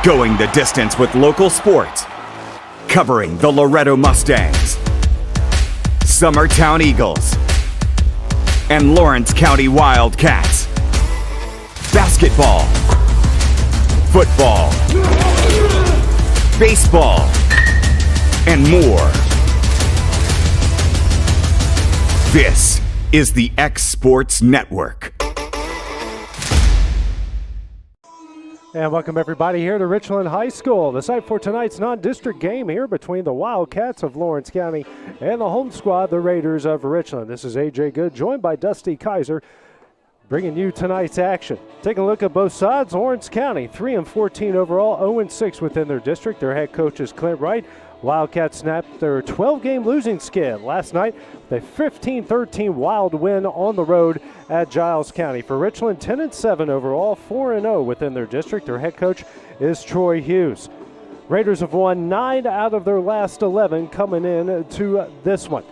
Going the distance with local sports. Covering the Loretto Mustangs, Summertown Eagles, and Lawrence County Wildcats. Basketball, football, baseball, and more. This is the X Sports Network. And welcome everybody here to Richland High School. The site for tonight's non-district game here between the Wildcats of Lawrence County and the home squad, the Raiders of Richland. This is AJ Good, joined by Dusty Kaiser, bringing you tonight's action. Taking a look at both sides, Lawrence County 3-14 overall, 0-6 within their district. Their head coach is Clint Wright. Wildcats snapped their 12-game losing skid last night with a 15-13 Wild win on the road at Giles County. For Richland, 10-7 overall, 4-0 within their district. Their head coach is Troy Hughes. Raiders have won 9 out of their last 11 coming in to this one.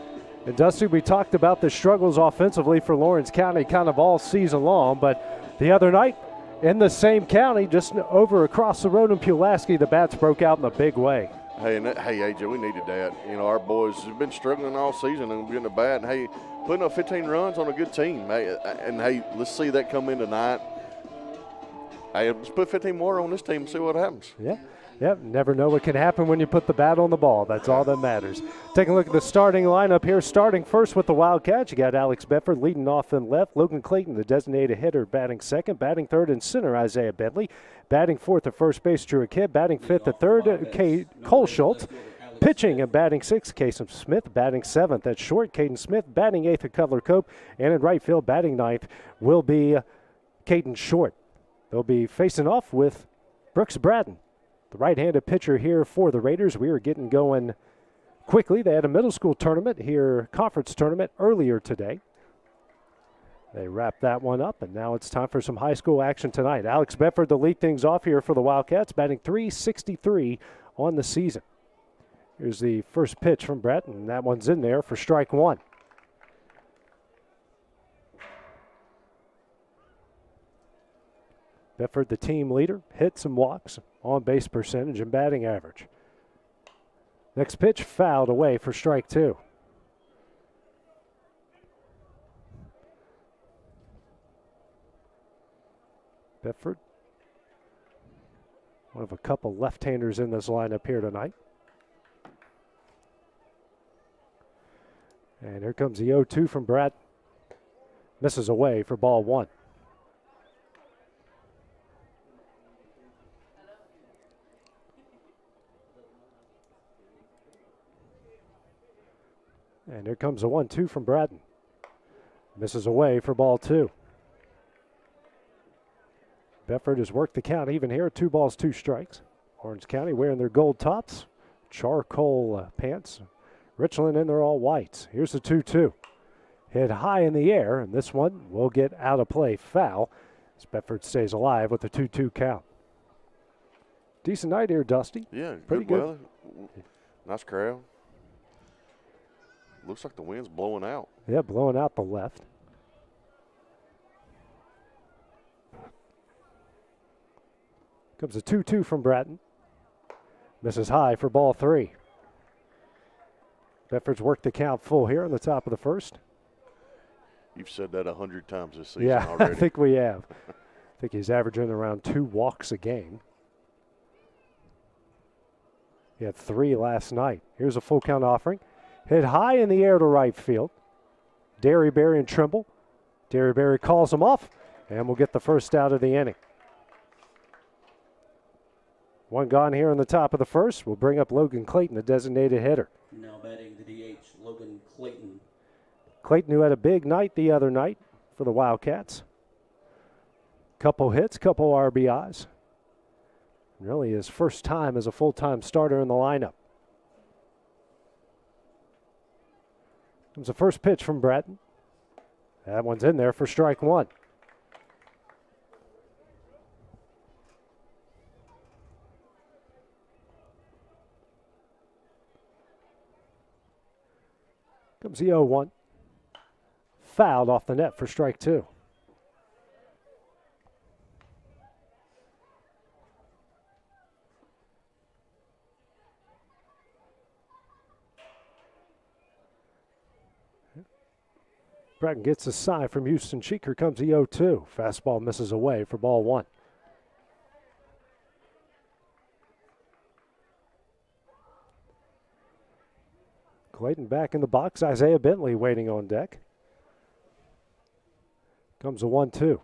And Dusty, we talked about the struggles offensively for Lawrence County kind of all season long, but the other night in the same county, just over across the road in Pulaski, the Bats broke out in a big way. Hey, AJ, we needed that. You know, our boys have been struggling all season and getting a bat. And, hey, putting up 15 runs on a good team. Hey, and, hey, let's see that come in tonight. Hey, let's put 15 more on this team and see what happens. Yeah. Yep, never know what can happen when you put the bat on the ball. That's all that matters. Taking a look at the starting lineup here. Starting first with the Wildcats, you got Alex Bedford leading off in left. Logan Clayton, the designated hitter, batting second. Batting third and center, Isaiah Bentley. Batting fourth at first base, Drew Kidd. Batting fifth at third, Cole Schultz. Pitching and batting sixth, Casey Smith. Batting seventh at short, Caden Smith. Batting eighth at Cutler Cope. And in right field, batting ninth will be Caden Short. They'll be facing off with Brooks Braden, the right-handed pitcher here for the Raiders. We are getting going quickly. They had a middle school tournament here, conference tournament earlier today. They wrapped that one up, and now it's time for some high school action tonight. Alex Bedford to lead things off here for the Wildcats, batting .363 on the season. Here's the first pitch from Brett, and that one's in there for strike one. Bedford, the team leader, hits and walks, on-base percentage, and batting average. Next pitch fouled away for strike two. Bedford, one of a couple left-handers in this lineup here tonight. And here comes the 0-2 from Brad. Misses away for ball one. And here comes a 1-2 from Braden. Misses away for ball two. Bedford has worked the count even here, 2 balls, 2 strikes. Orange County wearing their gold tops, charcoal pants. Richland in their all whites. Here's the 2-2. Hit high in the air, and this one will get out of play, foul, as Bedford stays alive with the 2-2 count. Decent night here, Dusty. Yeah, pretty good good. weather. Nice crowd. Looks like the wind's blowing out. Yeah, blowing out the left. Comes a 2-2 from Bratton. Misses high for ball three. Bedford's worked the count full here on the top of the first. You've said that 100 times this season Yeah, already. I think we have. I think he's averaging around 2 walks a game. He had 3 last night. Here's a full count offering. Hit high in the air to right field. Derryberry and Trimble. Derryberry calls him off, and we'll get the first out of the inning. One gone here on the top of the first. We'll bring up Logan Clayton, the designated hitter. Now batting the DH, Logan Clayton. Clayton, who had a big night the other night for the Wildcats. Couple hits, couple RBIs. Really his first time as a full-time starter in the lineup. Comes the first pitch from Bratton. That one's in there for strike one. Comes the 0-1. Fouled off the net for strike two. Bratton gets a sign from Houston Cheek. Here comes the 0-2. Fastball misses away for ball 1. Clayton back in the box. Isaiah Bentley waiting on deck. Comes a 1-2.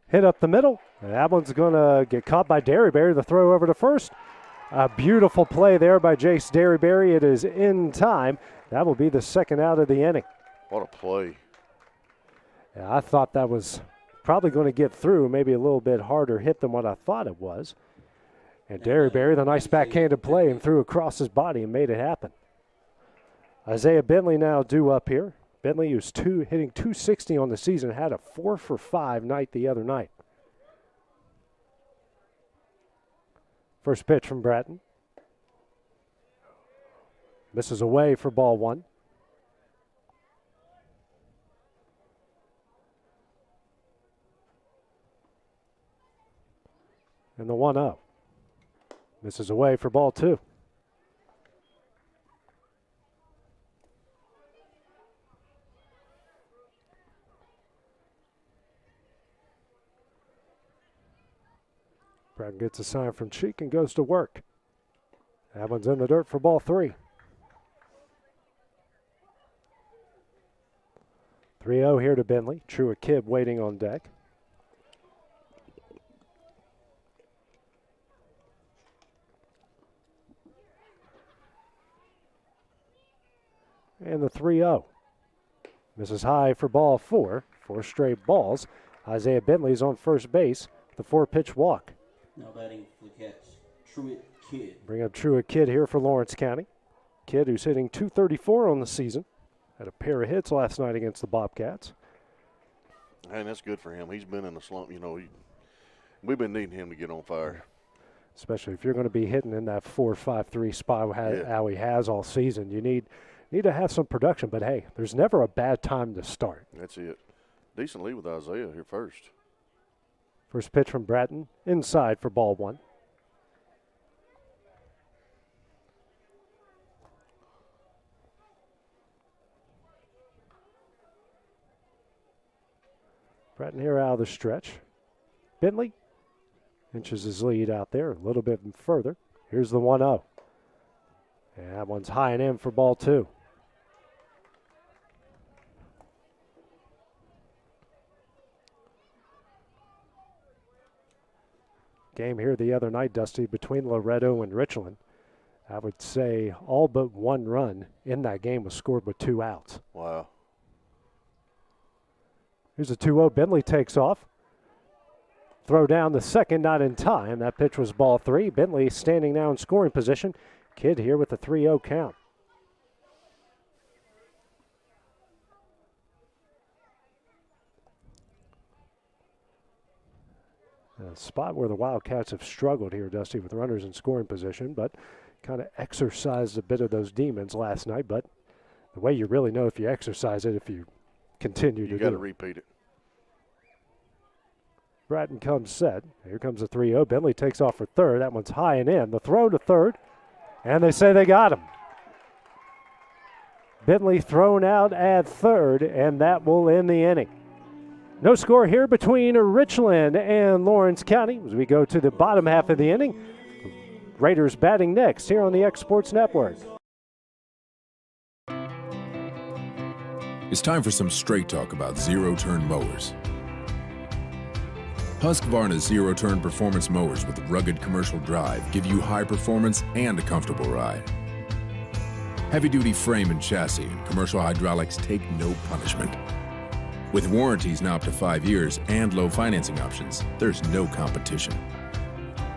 Hit up the middle. And that one's going to get caught by Derryberry. The throw over to first. A beautiful play there by Jace Derryberry. It is in time. That will be the second out of the inning. What a play. Yeah, I thought that was probably going to get through, maybe a little bit harder hit than what I thought it was. And Derryberry, the nice backhanded play, and threw across his body and made it happen. Isaiah Bentley now due up here. Bentley, who's hitting 260 on the season, had a 4-for-5 night the other night. First pitch from Bratton. Misses away for ball 1. And the 1-0. Misses away for ball 2. Bratton gets a sign from Cheek and goes to work. That one's in the dirt for ball 3. 3-0 here to Bentley. Trua Kibb waiting on deck. And the 3-0. Misses high for ball 4. 4 straight balls. Isaiah Bentley's on first base. The 4-pitch walk. Now batting for the catch, Truett Kidd. Bring up Trua Kidd here for Lawrence County. Kidd who's hitting .234 on the season. Had a pair of hits last night against the Bobcats. And that's good for him. He's been in a slump. You know, we've been needing him to get on fire. Especially if you're going to be hitting in that 4-5-3 spot how he has all season. You need to have some production. But, hey, there's never a bad time to start. That's it. Decent lead with Isaiah here first. First pitch from Bratton, inside for ball 1. Bratton here out of the stretch. Bentley inches his lead out there a little bit further. Here's the 1-0. And that one's high and in for ball 2. Game here the other night, Dusty, between Loretto and Richland. I would say all but one run in that game was scored with 2 outs. Wow. Here's a 2-0. Bentley takes off. Throw down the second, not in time. That pitch was ball 3. Bentley standing now in scoring position. Kidd here with a 3-0 count. A spot where the Wildcats have struggled here, Dusty, with runners in scoring position, but kind of exercised a bit of those demons last night. But the way you really know if you exercise it, if you continue to do it. You got to repeat it. Bratton comes set. Here comes a 3-0. Bentley takes off for third. That one's high and in. The throw to third, and they say they got him. Bentley thrown out at third, and that will end the inning. No score here between Richland and Lawrence County as we go to the bottom half of the inning. Raiders batting next here on the X Sports Network. It's time for some straight talk about zero-turn mowers. Husqvarna's zero-turn performance mowers with rugged commercial drive give you high performance and a comfortable ride. Heavy-duty frame and chassis and commercial hydraulics take no punishment. With warranties now up to 5 years and low financing options, there's no competition.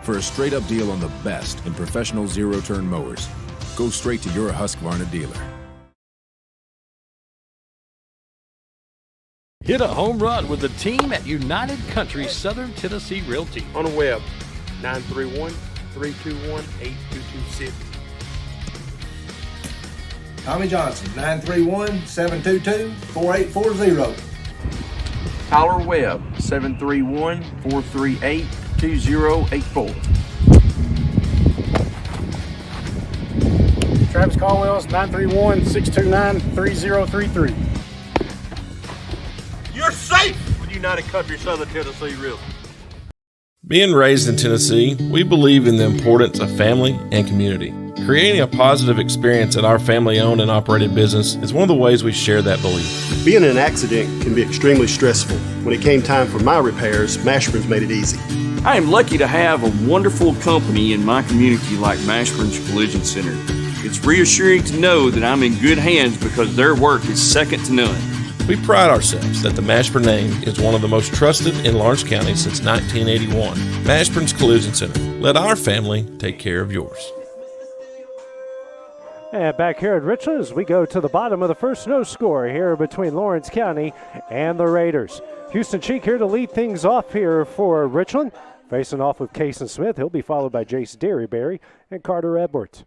For a straight-up deal on the best in professional zero-turn mowers, go straight to your Husqvarna dealer. Hit a home run with the team at United Country Southern Tennessee Realty. On the web, 931-321-8226. Tommy Johnson, 931-722-4840. Tyler Webb, 731-438-2084. Travis Caldwell's 931-629-3033. safe with United Country Southern Tennessee Realty. Being raised in Tennessee, we believe in the importance of family and community. Creating a positive experience at our family-owned and operated business is one of the ways we share that belief. Being in an accident can be extremely stressful. When it came time for my repairs, Mashburn's made it easy. I am lucky to have a wonderful company in my community like Mashburn's Collision Center. It's reassuring to know that I'm in good hands because their work is second to none. We pride ourselves that the Mashburn name is one of the most trusted in Lawrence County since 1981. Mashburn's Collision Center. Let our family take care of yours. And back here at Richland as we go to the bottom of the first, no score here between Lawrence County and the Raiders. Houston Cheek here to lead things off here for Richland. Facing off with Cason Smith. He'll be followed by Jace Derryberry and Carter Edwards.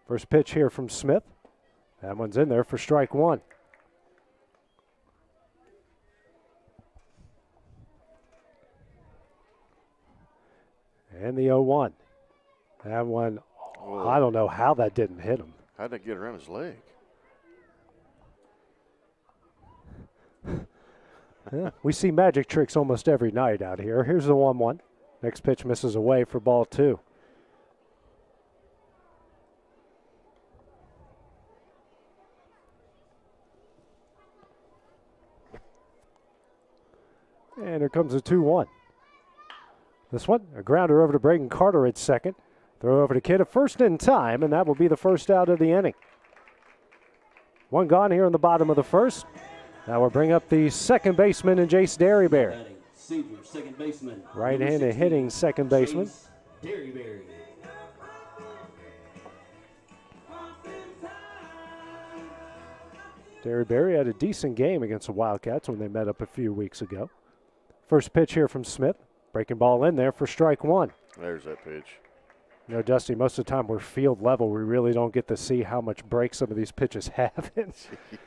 First pitch here from Smith. That one's in there for strike one. And the 0-1. That one, I don't know how that didn't hit him. How'd that get around his leg? Yeah, we see magic tricks almost every night out here. Here's the 1-1. Next pitch misses away for ball two. And here comes a 2-1. This one, a grounder over to Braden Carter at second. Throw over to Kidd at first in time, and that will be the first out of the inning. One gone here in the bottom of the first. Now we'll bring up the second baseman and Jace Derryberry. Second baseman. Right-handed hitting second baseman. Derryberry. Derryberry had a decent game against the Wildcats when they met up a few weeks ago. First pitch here from Smith. Breaking ball in there for strike one. There's that pitch. You know, Dusty, most of the time we're field level. We really don't get to see how much break some of these pitches have.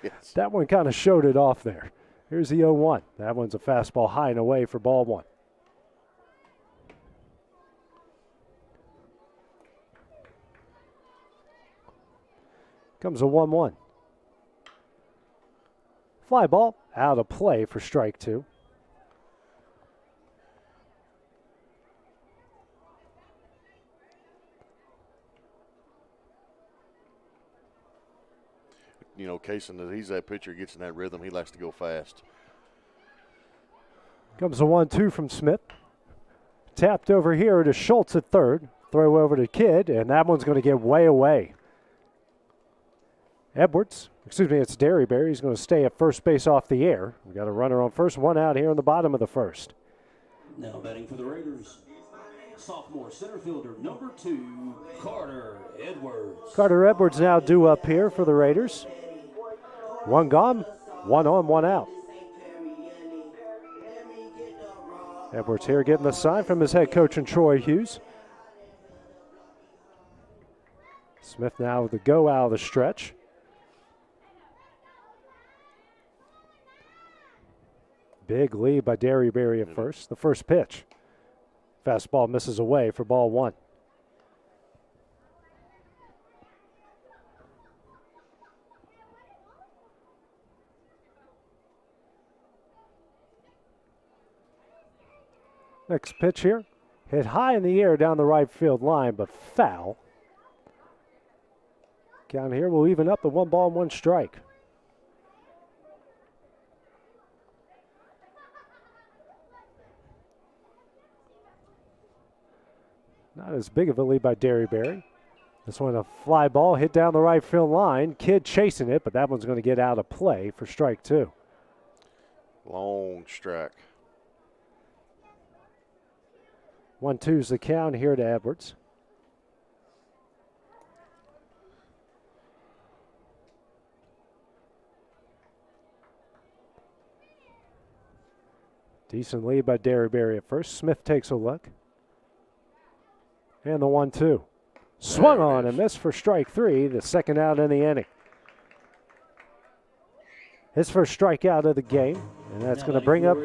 Yes. That one kind of showed it off there. Here's the 0-1. That one's a fastball high and away for ball one. Comes a 1-1. Fly ball out of play for strike two. You know, Cason, he's that pitcher, gets in that rhythm. He likes to go fast. Comes a 1-2 from Smith. Tapped over here to Schultz at third. Throw over to Kidd, and that one's going to get way away. It's Derryberry. He's going to stay at first base off the air. We got a runner on first, one out here in the bottom of the first. Now batting for the Raiders, sophomore center fielder number 2, Carter Edwards. Carter Edwards now due up here for the Raiders. One gone, one on, one out. Edwards here getting the sign from his head coach and Troy Hughes. Smith now with the go out of the stretch. Big lead by Derryberry at first. The first pitch. Fastball misses away for ball one. Next pitch here. Hit high in the air down the right field line, but foul. Count here will even up at 1 ball and 1 strike. Not as big of a lead by Derryberry. This one a fly ball hit down the right field line. Kidd chasing it, but that one's going to get out of play for strike two. Long strike. 1-2's the count here to Edwards. Decent lead by Derryberry at first. Smith takes a look. And the 1-2. Swung on and missed for strike three, the second out in the inning. His first strikeout of the game, and that's going to bring up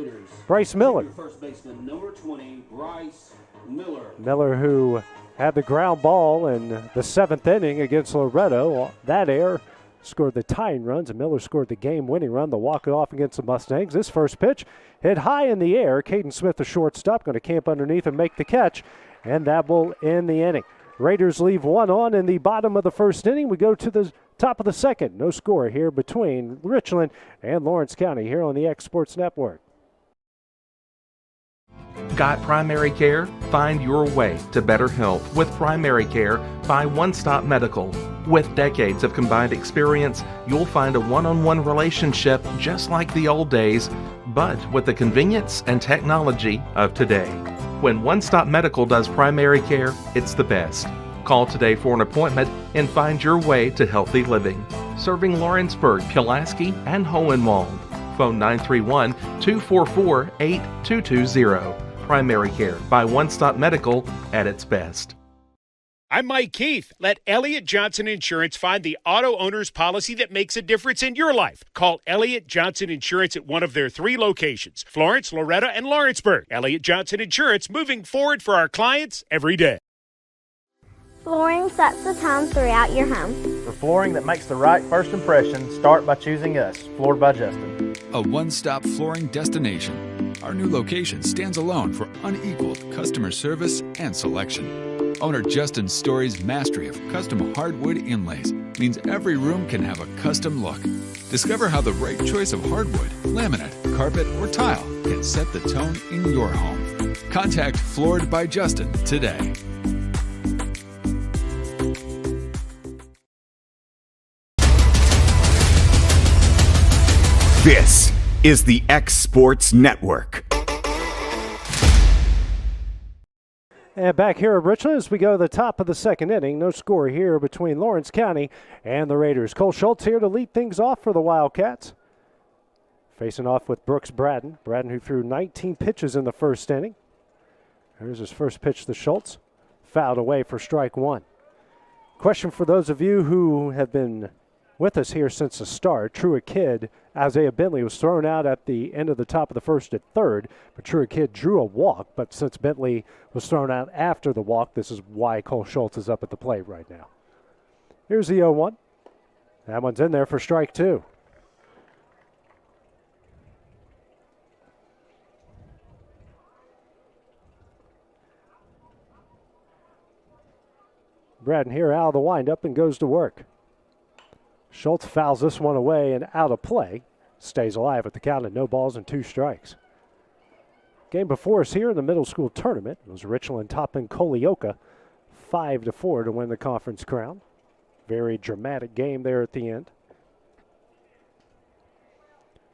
Bryce Miller. First baseman number 20, Bryce Miller. Miller, who had the ground ball in the 7th inning against Loretto. That error scored the tying runs, and Miller scored the game-winning run, the walk-off against the Mustangs. This first pitch hit high in the air. Caden Smith, the shortstop, going to camp underneath and make the catch, and that will end the inning. Raiders leave one on in the bottom of the first inning. We go to the top of the second. No score here between Richland and Lawrence County here on the X Sports Network. Got primary care? Find your way to better health with primary care by One Stop Medical. With decades of combined experience, you'll find a one-on-one relationship just like the old days, but with the convenience and technology of today. When One Stop Medical does primary care, it's the best. Call today for an appointment and find your way to healthy living. Serving Lawrenceburg, Pulaski, and Hohenwald. Phone 931-244-8220. Primary care by One Stop Medical at its best. I'm Mike Keith. Let Elliott Johnson Insurance find the auto owner's policy that makes a difference in your life. Call Elliott Johnson Insurance at one of their 3 locations, Florence, Loretta, and Lawrenceburg. Elliott Johnson Insurance, moving forward for our clients every day. Flooring sets the tone throughout your home. For flooring that makes the right first impression, start by choosing us, Floored by Justin. A one-stop flooring destination. Our new location stands alone for unequaled customer service and selection. Owner Justin Story's mastery of custom hardwood inlays means every room can have a custom look. Discover how the right choice of hardwood, laminate, carpet, or tile can set the tone in your home. Contact Floored by Justin today. This is the X Sports Network. And back here at Richland as we go to the top of the second inning. No score here between Lawrence County and the Raiders. Cole Schultz here to lead things off for the Wildcats. Facing off with Brooks Braden. Braden who threw 19 pitches in the first inning. Here's his first pitch to Schultz. Fouled away for strike one. Question for those of you who have been with us here since the start. Truett Kidd, Isaiah Bentley was thrown out at the end of the top of the first at third, but Truett Kidd drew a walk. But since Bentley was thrown out after the walk, this is why Cole Schultz is up at the plate right now. Here's the 0-1. That one's in there for strike two. Braden here out of the windup and goes to work. Schultz fouls this one away and out of play. Stays alive at the count of no balls and 2 strikes. Game before us here in the middle school tournament was Richland topping Colioca 5-4 to win the conference crown. Very dramatic game there at the end.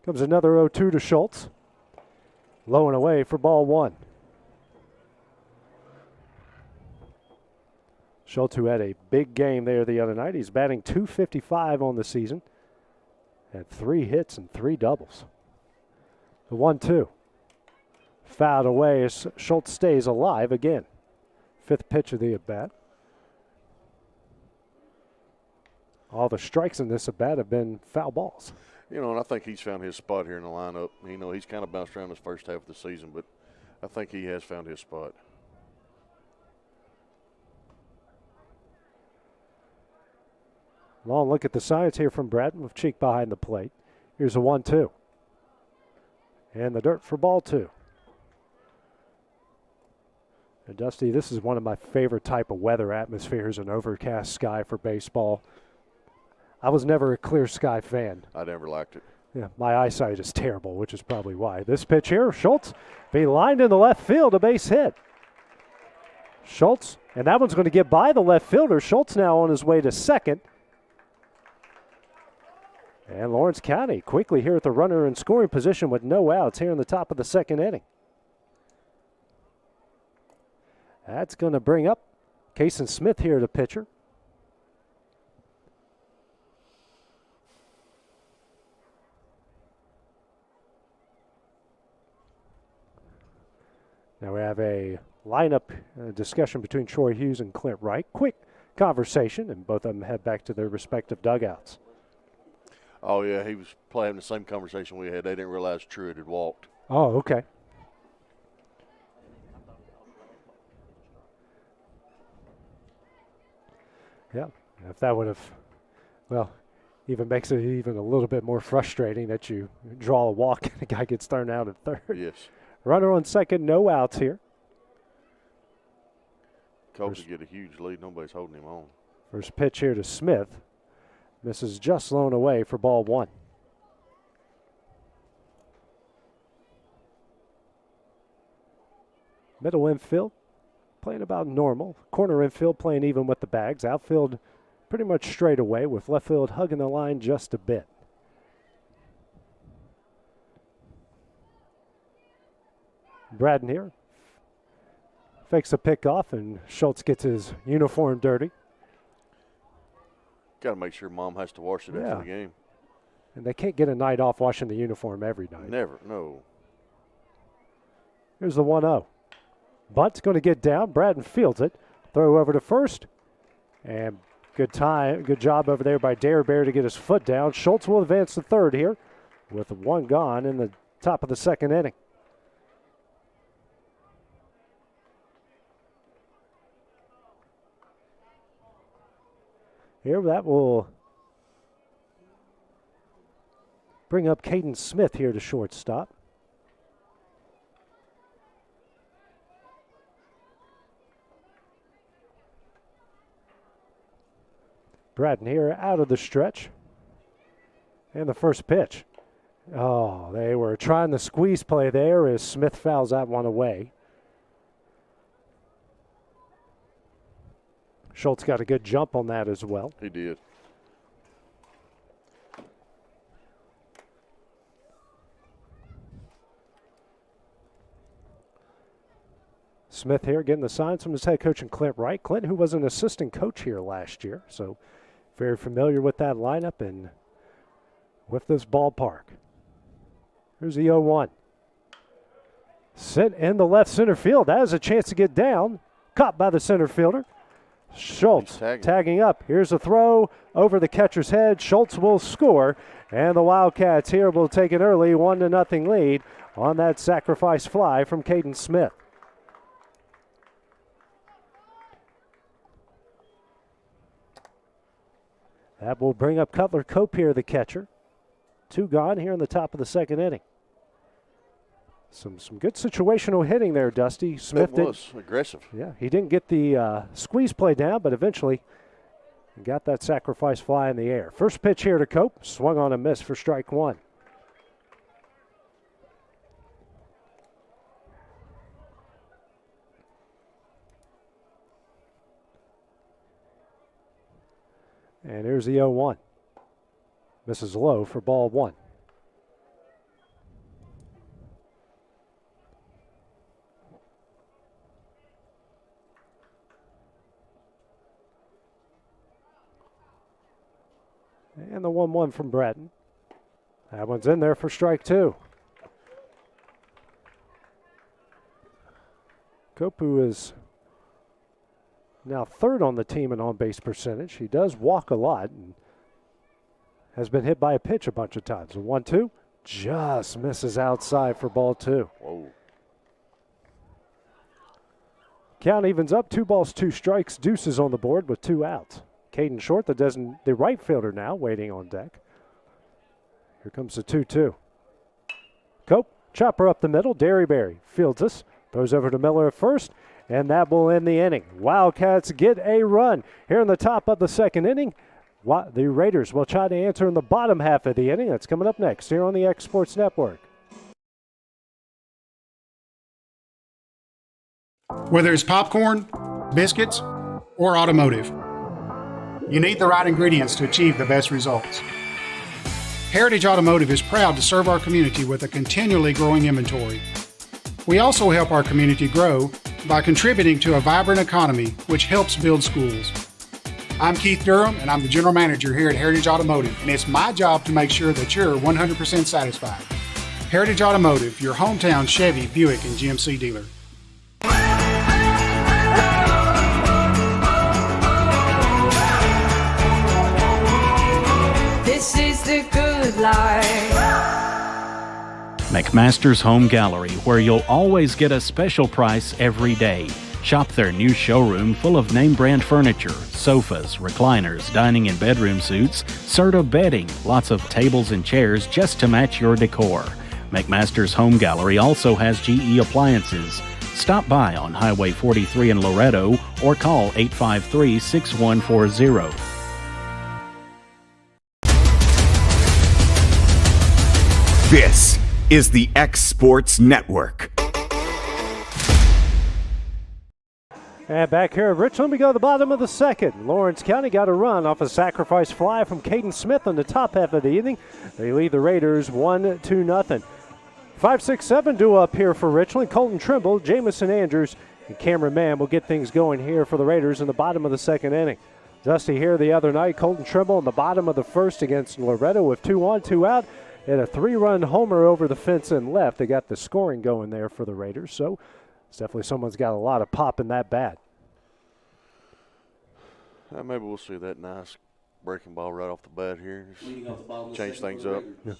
Comes another 0-2 to Schultz. Low and away for ball one. Schultz, who had a big game there the other night. He's batting .255 on the season. Had 3 hits and 3 doubles. The 1-2. Fouled away as Schultz stays alive again. 5th pitch of the at-bat. All the strikes in this at-bat have been foul balls. You know, and I think he's found his spot here in the lineup. You know, he's kind of bounced around this first half of the season, but I think he has found his spot. Long look at the science here from Bratton with Cheek behind the plate. Here's a 1-2. And the dirt for ball 2. And Dusty, this is one of my favorite type of weather atmospheres, an overcast sky for baseball. I was never a clear sky fan. I never liked it. Yeah, my eyesight is terrible, which is probably why. This pitch here, Schultz, be lined in the left field, a base hit. Schultz, and that one's going to get by the left fielder. Schultz now on his way to second. And Lawrence County quickly here at the runner in scoring position with no outs here in the top of the second inning. That's going to bring up Kason Smith here, the pitcher. Now we have a lineup discussion between Troy Hughes and Clint Wright. Quick conversation, and both of them head back to their respective dugouts. Oh, yeah, he was playing the same conversation we had. They didn't realize Truett had walked. Oh, okay. Yeah, if that would have, well, Even makes it even a little bit more frustrating that you draw a walk and the guy gets thrown out at third. Yes. Runner on second, no outs here. Colts get a huge lead. Nobody's holding him on. First pitch here to Smith. Misses just blown away for ball one. Middle infield playing about normal. Corner infield playing even with the bags. Outfield pretty much straight away with left field hugging the line just a bit. Braden here fakes a pickoff and Schultz gets his uniform dirty. Got to make sure Mom has to wash it after the game. And they can't get a night off washing the uniform every night. Never, no. Here's the 1-0. Bunt's going to get down. Braden fields it. Throw over to first. And good job over there by Bear to get his foot down. Schultz will advance to third here with one gone in the top of the second inning. Here, that will bring up Caden Smith here to shortstop. Braden here out of the stretch. And the first pitch. Oh, they were trying the squeeze play there as Smith fouls that one away. Schultz got a good jump on that as well. He did. Smith here getting the signs from his head coach and Clint Wright. Clint, who was an assistant coach here last year, so very familiar with that lineup and with this ballpark. Here's the 0-1. Sent in the left center field. That is a chance to get down. Caught by the center fielder. Schultz tagging up. Here's a throw over the catcher's head. Schultz will score, and the Wildcats here will take an early 1-0 lead on that sacrifice fly from Caden Smith. That will bring up Cutler Cope here, the catcher. 2 gone here in the top of the second inning. Some good situational hitting there, Dusty. Smith was aggressive. Yeah, he didn't get the squeeze play down, but eventually got that sacrifice fly in the air. First pitch here to Cope. Swung on a miss for strike one. And here's the 0-1. Misses low for ball one. And the 1-1 from Bratton. That one's in there for strike two. Kopu is now third on the team in on-base percentage. He does walk a lot and has been hit by a pitch a bunch of times. The 1-2 just misses outside for ball two. Whoa. Count evens up, 2 balls, 2 strikes. Deuces on the board with 2 outs. Caden Short, the right fielder now, waiting on deck. Here comes the 2-2. Cope, chopper up the middle. Derryberry fields us, throws over to Miller at first, and that will end the inning. Wildcats get a run here in the top of the second inning. The Raiders will try to answer in the bottom half of the inning. That's coming up next here on the X Sports Network. Whether it's popcorn, biscuits, or automotive, you need the right ingredients to achieve the best results. Heritage Automotive is proud to serve our community with a continually growing inventory. We also help our community grow by contributing to a vibrant economy, which helps build schools. I'm Keith Durham, and I'm the General Manager here at Heritage Automotive, and it's my job to make sure that you're 100% satisfied. Heritage Automotive, your hometown Chevy, Buick, and GMC dealer. This is the good life. McMaster's Home Gallery, where you'll always get a special price every day. Shop their new showroom full of name-brand furniture, sofas, recliners, dining and bedroom suites, Serta bedding, lots of tables and chairs just to match your decor. McMaster's Home Gallery also has GE appliances. Stop by on Highway 43 in Loretto or call 853-6140. This is the X Sports Network. And back here at Richland, we go to the bottom of the second. Lawrence County got a run off a sacrifice fly from Caden Smith on the top half of the inning. They lead the Raiders 1-0. 5-6-7 duo up here for Richland. Colton Trimble, Jamison Andrews, and Cameron Mann will get things going here for the Raiders in the bottom of the second inning. Dusty here the other night. Colton Trimble in the bottom of the first against Loretto with 2 on, 2 out. And a 3-run homer over the fence and left. They got the scoring going there for the Raiders. So it's definitely someone's got a lot of pop in that bat. Maybe we'll see that nice breaking ball right off the bat here. Change things up. Yeah.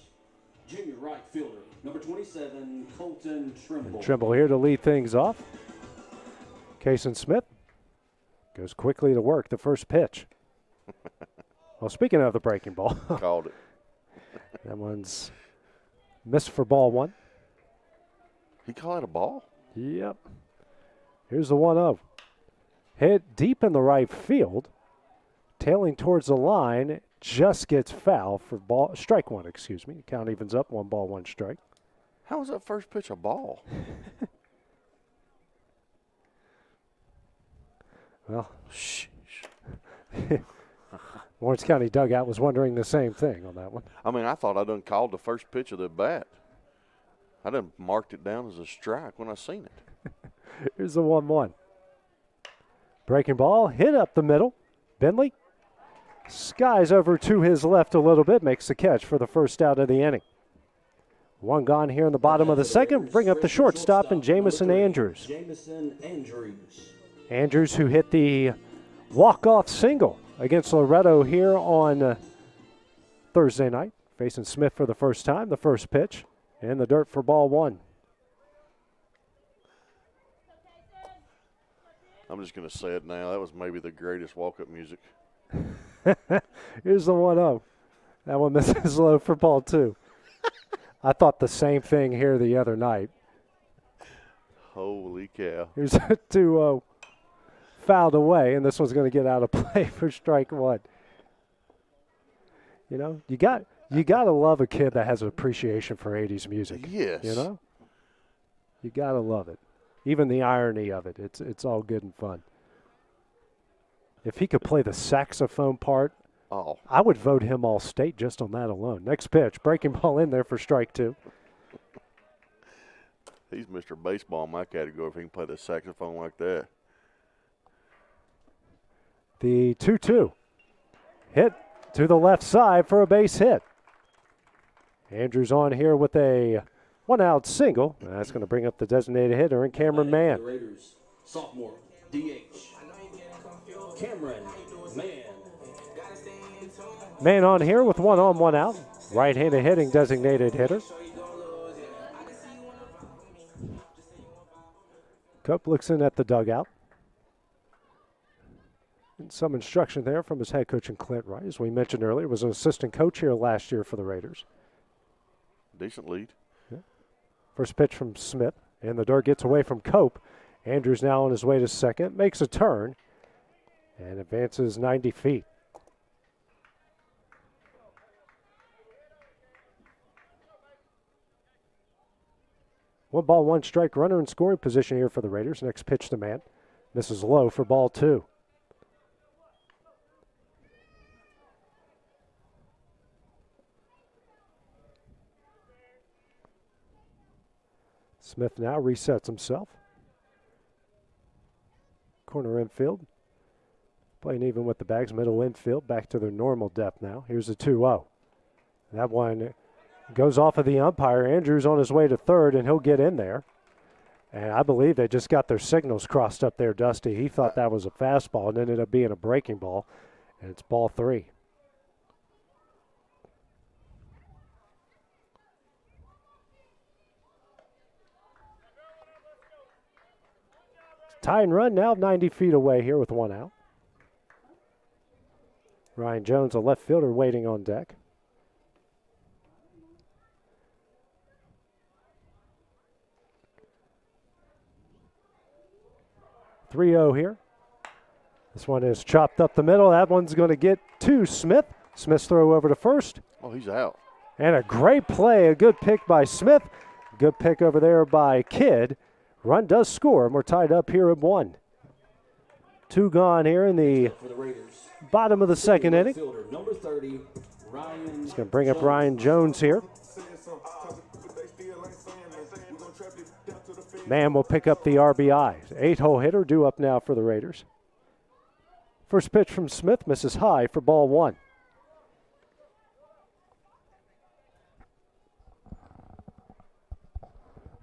Junior right fielder, number 27, Colton Trimble. And Trimble here to lead things off. Cason Smith goes quickly to work. The first pitch. Well, speaking of the breaking ball. Called it. That one's missed for ball 1. He called it a ball? Yep. Here's the 1-0. Hit deep in the right field. Tailing towards the line. Just gets foul for strike 1, excuse me. Count evens up, 1 ball, 1 strike. How was that first pitch a ball? Well, Lawrence County dugout was wondering the same thing on that one. I mean, I thought I done called the first pitch of the bat. I done marked it down as a strike when I seen it. Here's the 1-1. Breaking ball, hit up the middle. Bentley skies over to his left a little bit, makes the catch for the first out of the inning. 1 gone here in the bottom of the second. Bring up the shortstop and Jamison Andrews. Andrews, who hit the walk-off single against Loretto here on Thursday night. Facing Smith for the first time. The first pitch in the dirt for ball 1. I'm just going to say it now. That was maybe the greatest walk-up music. Here's the 1-0. That one misses low for ball 2. I thought the same thing here the other night. Holy cow. Here's a 2-0. Fouled away, and this one's going to get out of play for strike 1. You know, you got to love a kid that has an appreciation for 80s music. Yes. You know? You got to love it. Even the irony of it, it's all good and fun. If he could play the saxophone part, I would vote him all state just on that alone. Next pitch, breaking ball in there for strike 2. He's Mr. Baseball in my category if he can play the saxophone like that. The 2-2. Hit to the left side for a base hit. Andrews on here with a 1-out single. That's going to bring up the designated hitter and Cameron Mann. The Raiders, sophomore, DH, Cameron Mann. Mann on here with 1 on, 1 out. Right-handed hitting designated hitter. Cope looks in at the dugout. And some instruction there from his head coach, Clint Wright. As we mentioned earlier, was an assistant coach here last year for the Raiders. Decent lead. Yeah. First pitch from Smith, and the dirt gets away from Cope. Andrews now on his way to second, makes a turn, and advances 90 feet. One ball, 1 strike, runner in scoring position here for the Raiders. Next pitch to Mann. Misses low for ball 2. Smith now resets himself. Corner infield. Playing even with the bags. Middle infield back to their normal depth now. Here's a 2-0. That one goes off of the umpire. Andrews on his way to third, and he'll get in there. And I believe they just got their signals crossed up there, Dusty. He thought that was a fastball and ended up being a breaking ball. And it's ball 3. Tie and run now 90 feet away here with one out. Ryan Jones, a left fielder, waiting on deck. .3-0 here. This one is chopped up the middle. That one's going to get to Smith. Smith's throw over to first. Oh, he's out. And a great play, a good pick by Smith. Good pick over there by Kidd. Run does score, and we're tied up here at 1. 2 gone here in the bottom of the second inning. He's going to bring up Ryan Jones here. Man will pick up the RBI. 8-hole hitter due up now for the Raiders. First pitch from Smith misses high for ball 1.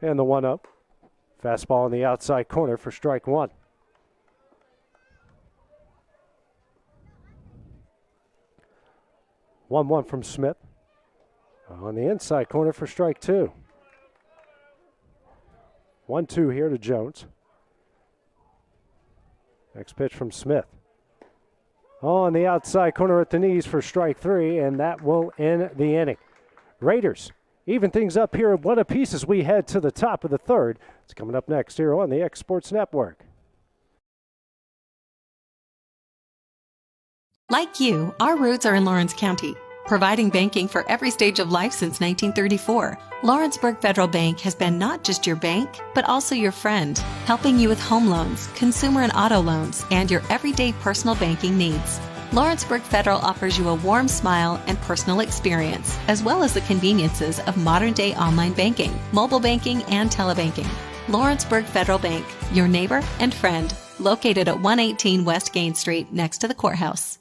And the 1-0. Fastball in the outside corner for strike 1. One from Smith. On the inside corner for strike 2. 1-2 here to Jones. Next pitch from Smith. On the outside corner at the knees for strike 3, and that will end the inning. Raiders even things up here at 1 apiece as we head to the top of the third. It's coming up next here on the X Sports Network. Like you, our roots are in Lawrence County, providing banking for every stage of life since 1934. Lawrenceburg Federal Bank has been not just your bank, but also your friend, helping you with home loans, consumer and auto loans, and your everyday personal banking needs. Lawrenceburg Federal offers you a warm smile and personal experience, as well as the conveniences of modern-day online banking, mobile banking, and telebanking. Lawrenceburg Federal Bank, your neighbor and friend, located at 118 West Gain Street, next to the courthouse.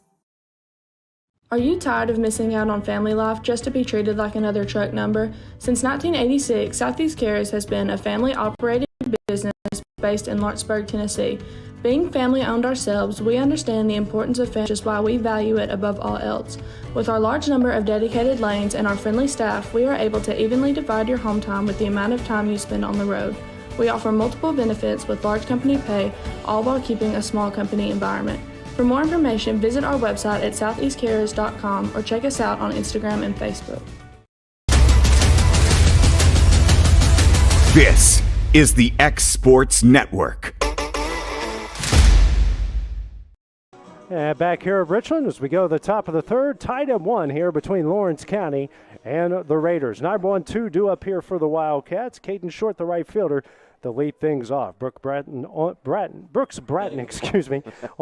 Are you tired of missing out on family life just to be treated like another truck number? Since 1986, Southeast Cares has been a family-operated business based in Lawrenceburg, Tennessee. Being family-owned ourselves, we understand the importance of family, which is why we value it above all else. With our large number of dedicated lanes and our friendly staff, we are able to evenly divide your home time with the amount of time you spend on the road. We offer multiple benefits with large company pay, all while keeping a small company environment. For more information, visit our website at southeastcarriers.com or check us out on Instagram and Facebook. This is the X Sports Network. And back here at Richland as we go to the top of the third, tied at 1 here between Lawrence County and the Raiders. 9-1-2 due up here for the Wildcats. Caden Short, the right fielder, to lead things off. Brooks Bratton, on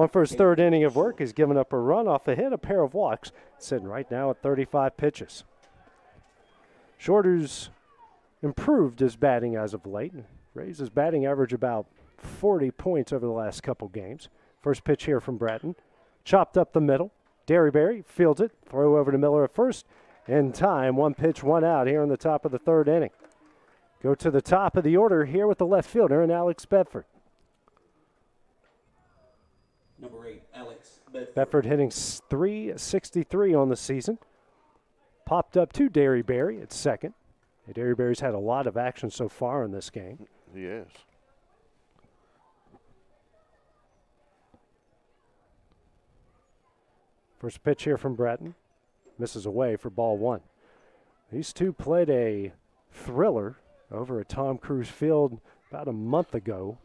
for his third inning of work. He's given up a run off a hit, a pair of walks, sitting right now at 35 pitches. Short, who's improved his batting as of late, raised his batting average about 40 points over the last couple games. First pitch here from Bratton. Chopped up the middle. Derryberry fields it. Throw over to Miller at first. In time, 1 pitch, 1 out here in the top of the third inning. Go to the top of the order here with the left fielder and Alex Bedford. Number 8, Alex Bedford. Bedford hitting .363 on the season. Popped up to Derryberry at second. Derryberry's had a lot of action so far in this game. Yes. First pitch here from Bratton. Misses away for ball 1. These two played a thriller over at Tom Cruise Field about a month ago.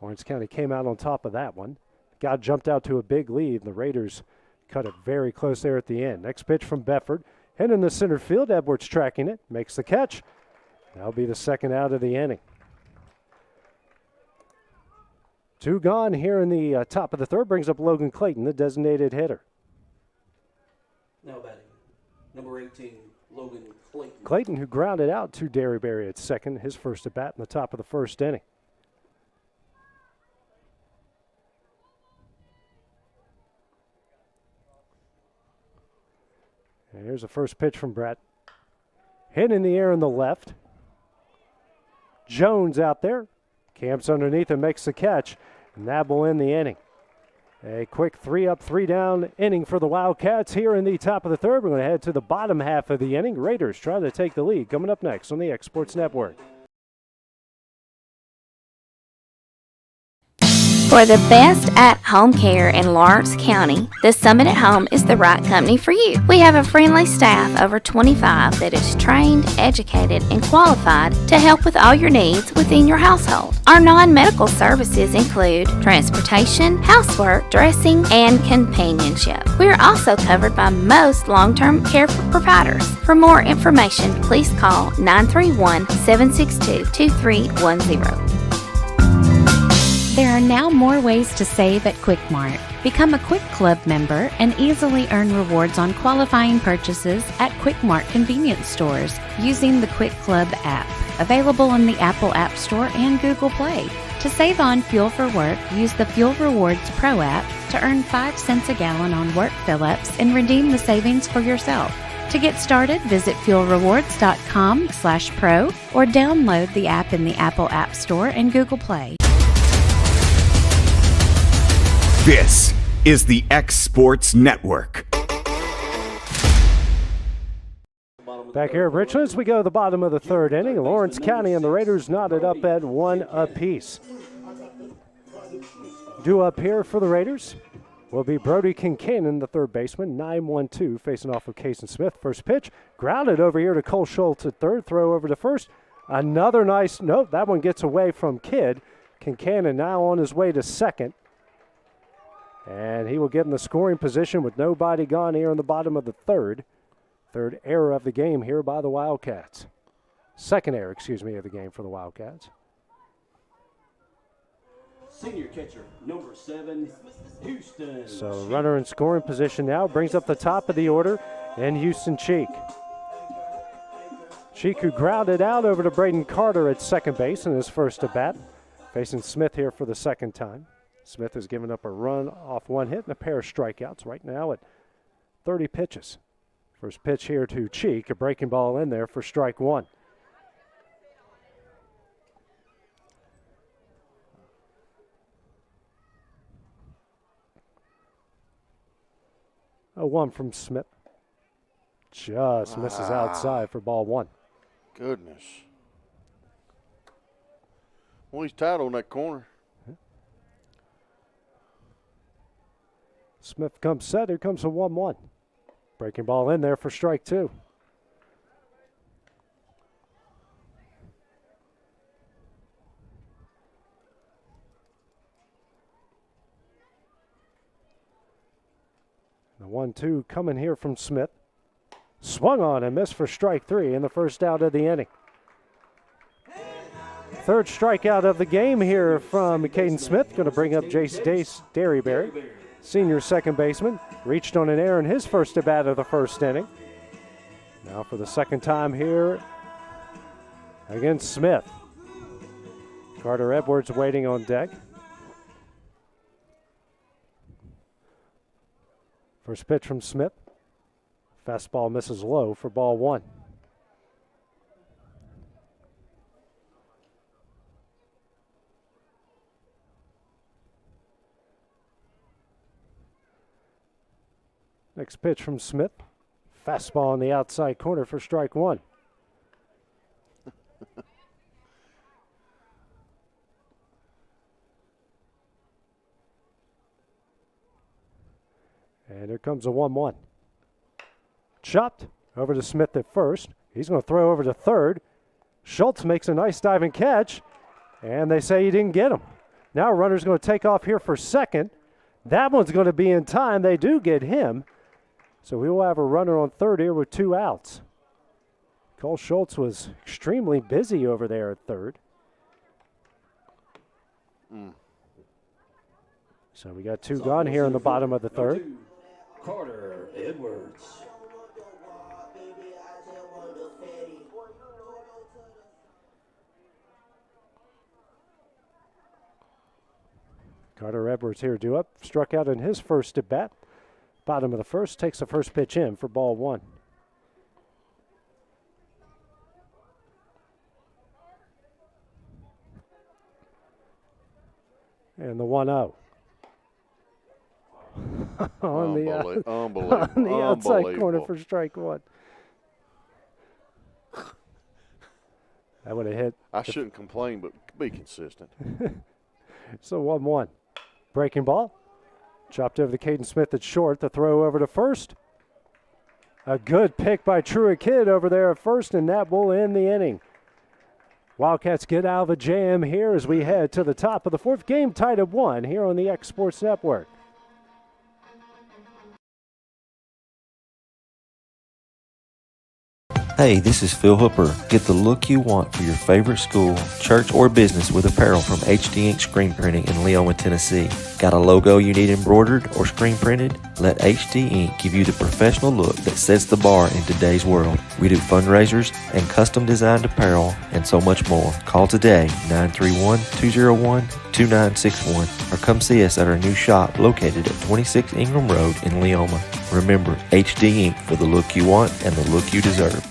Lawrence County came out on top of that one. Got jumped out to a big lead, and the Raiders cut it very close there at the end. Next pitch from Bedford. Hit in the center field. Edwards tracking it. Makes the catch. That'll be the second out of the inning. 2 gone here in the top of the third. Brings up Logan Clayton, the designated hitter. Now batting, number 18, Logan Clayton. Clayton, who grounded out to Derryberry at second, his first at bat in the top of the first inning. And here's the first pitch from Brett. Hit in the air in the left. Jones out there. Camps underneath and makes the catch, and that will end the inning. A quick 3-up, 3-down inning for the Wildcats here in the top of the third. We're going to head to the bottom half of the inning. Raiders trying to take the lead. Coming up next on the X Sports Network. For the best at-home care in Lawrence County, the Summit at Home is the right company for you. We have a friendly staff over 25 that is trained, educated, and qualified to help with all your needs within your household. Our non-medical services include transportation, housework, dressing, and companionship. We are also covered by most long-term care providers. For more information, please call 931-762-2310. There are now more ways to save at Quick Mart. Become a Quick Club member and easily earn rewards on qualifying purchases at Quick Mart convenience stores using the Quick Club app, available on the Apple App Store and Google Play. To save on fuel for work, use the Fuel Rewards Pro app to earn 5 cents a gallon on work fill-ups and redeem the savings for yourself. To get started, visit fuelrewards.com/pro or download the app in the Apple App Store and Google Play. This is the X Sports Network. Back here at Richland, as we go to the bottom of the third inning, Lawrence County and the Raiders knotted up at 1 apiece. Due up here for the Raiders will be Brody Kincannon, the third baseman, 9-1-2, facing off of Cason Smith. First pitch, grounded over here to Cole Schultz at third, throw over to first. Another nice, nope, that one gets away from Kidd. Kincannon now on his way to second. And he will get in the scoring position with nobody gone here in the bottom of the third. Third error of the game here by the Wildcats. Second error, of the game for the Wildcats. Senior catcher, number 7, Houston. So runner in scoring position now, brings up the top of the order, and Houston Cheek. Cheek, who grounded out over to Braden Carter at second base in his first at bat, facing Smith here for the second time. Smith has given up a run off one hit and a pair of strikeouts right now at 30 pitches. First pitch here to Cheek, a breaking ball in there for strike one. A one from Smith. Just misses outside for ball one. Goodness. Well, he's tied on that corner. Smith comes set. Here comes a 1-1. Breaking ball in there for strike two. The 1-2 coming here from Smith. Swung on and missed for strike three in the first out of the inning. Third strikeout of the game here from Caden Smith. Going to bring up Jace Derryberry. Senior second baseman, reached on an error in his first at bat of the first inning. Now for the second time here against Smith. Carter Edwards waiting on deck. First pitch from Smith. Fastball misses low for ball one. Next pitch from Smith. Fastball on the outside corner for strike one. And here comes a 1-1. Chopped over to Smith at first. He's going to throw over to third. Schultz makes a nice diving catch, and they say he didn't get him. Now a runner's going to take off here for second. That one's going to be in time. They do get him. So we will have a runner on third here with two outs. Cole Schultz was extremely busy over there at third. So we got two gone here in the bottom of the third. Carter Edwards. Carter Edwards here due up. Struck out in his first at bat. Bottom of the first, takes the first pitch in for ball one. And the 1-0. on the outside corner for strike one. That would have hit. I shouldn't complain, but be consistent. So 1-1. Breaking ball. Chopped over to Caden Smith at short. The throw over to first. A good pick by Truett Kidd over there at first, and that will end the inning. Wildcats get out of a jam here as we head to the top of the fourth. Game tied at 1 here on the X Sports Network. Hey, this is Phil Hooper. Get the look you want for your favorite school, church, or business with apparel from HD Ink Screen Printing in Leoma, Tennessee. Got a logo you need embroidered or screen printed? Let HD Ink give you the professional look that sets the bar in today's world. We do fundraisers and custom designed apparel and so much more. Call today, 931-201-2961, or come see us at our new shop located at 26 Ingram Road in Leoma. Remember, HD Ink for the look you want and the look you deserve.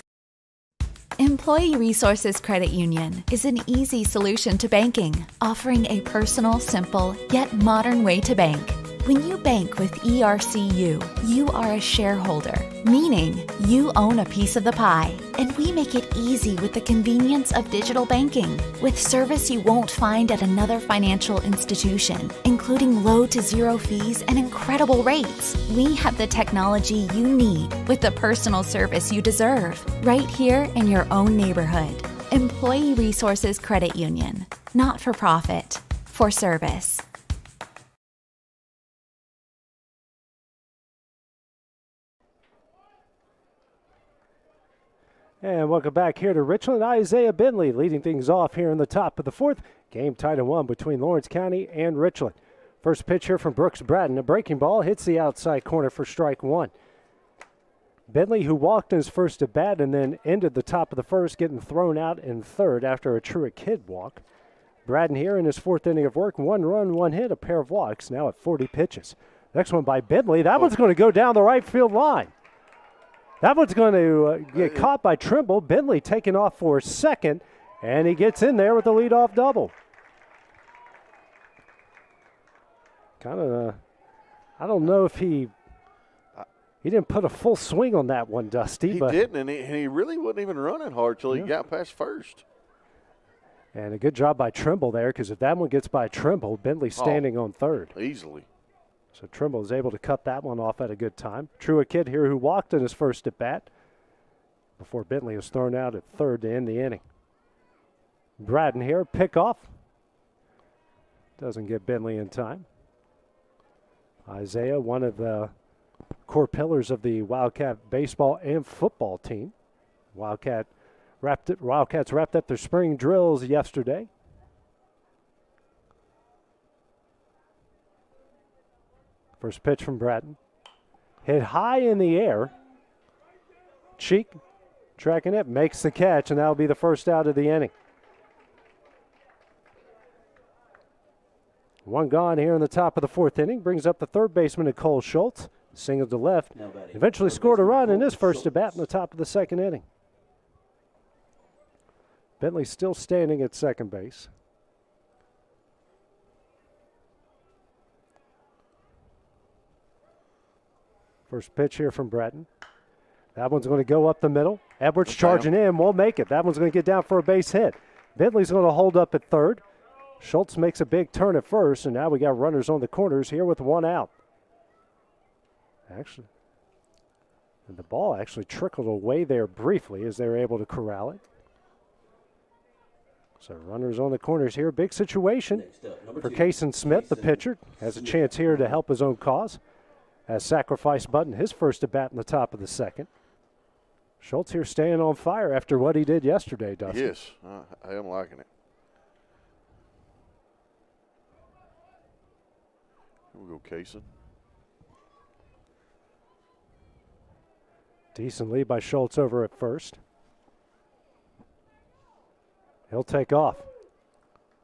Employee Resources Credit Union is an easy solution to banking, offering a personal, simple, yet modern way to bank. When you bank with ERCU, you are a shareholder, meaning you own a piece of the pie, and we make it easy with the convenience of digital banking, with service you won't find at another financial institution, including low to zero fees and incredible rates. We have the technology you need with the personal service you deserve, right here in your own neighborhood. Employee Resources Credit Union, not for profit, for service. And welcome back here to Richland. Isaiah Bentley leading things off here in the top of the fourth. Game tied at 1 between Lawrence County and Richland. First pitch here from Brooks Bratton. A breaking ball hits the outside corner for strike 1. Bentley, who walked his first at bat and then ended the top of the first, getting thrown out in third after a Truett Kidd walk. Bratton here in his fourth inning of work. 1 run, 1 hit, a pair of walks, now at 40 pitches. Next one by Bentley. That one's going to go down the right field line. That one's going to get caught by Trimble. Bentley taking off for second, and he gets in there with the leadoff double. Kind of, I don't know if he didn't put a full swing on that one, Dusty. He didn't, and he really wasn't even running hard till he got past first. And a good job by Trimble there, because if that one gets by Trimble, Bentley's standing on third. Easily. So Trimble is able to cut that one off at a good time. Truett Kidd here, who walked in his first at bat before Bentley was thrown out at third to end the inning. Bratton here, pick off. Doesn't get Bentley in time. Isaiah, one of the core pillars of the Wildcat baseball and football team. Wildcats wrapped up their spring drills yesterday. First pitch from Bratton. Hit high in the air. Cheek tracking it, makes the catch, and that'll be the first out of the inning. One gone here in the top of the fourth inning. Brings up the third baseman, Nicole Schultz. Single to left. Eventually scored a run in his first at bat in the top of the second inning. Bentley still standing at second base. First pitch here from Bratton. That one's going to go up the middle. Edwards charging in, won't make it. That one's going to get down for a base hit. Bentley's going to hold up at third. Schultz makes a big turn at first, and now we got runners on the corners here with 1 out. Actually, and the ball actually trickled away there briefly as they were able to corral it. So runners on the corners here. Big situation for Kason Smith, the pitcher. Has a chance here to help his own cause. As Sacrifice Button, his first at bat in the top of the second. Schultz here staying on fire after what he did yesterday, Dustin. Yes, I am liking it. Here we go, Kason. Decent lead by Schultz over at first. He'll take off.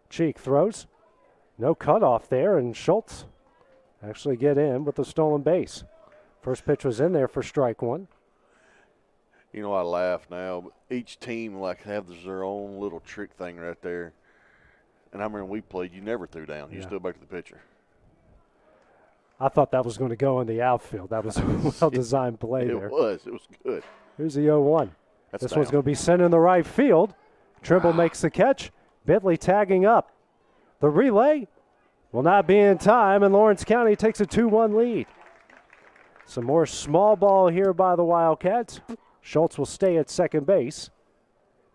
Cheek throws. No cutoff there, and Schultz actually get in with the stolen base. First pitch was in there for strike 1. You know, I laugh now, but each team has their own little trick thing right there. And I remember when we played, you never threw down. You stood back to the pitcher. I thought that was going to go in the outfield. That was a well-designed play there. It was good. Here's the 0-1. This one's going to be sent in the right field. Trimble makes the catch. Bentley tagging up. The relay will not be in time, and Lawrence County takes a 2-1 lead. Some more small ball here by the Wildcats. Schultz will stay at second base.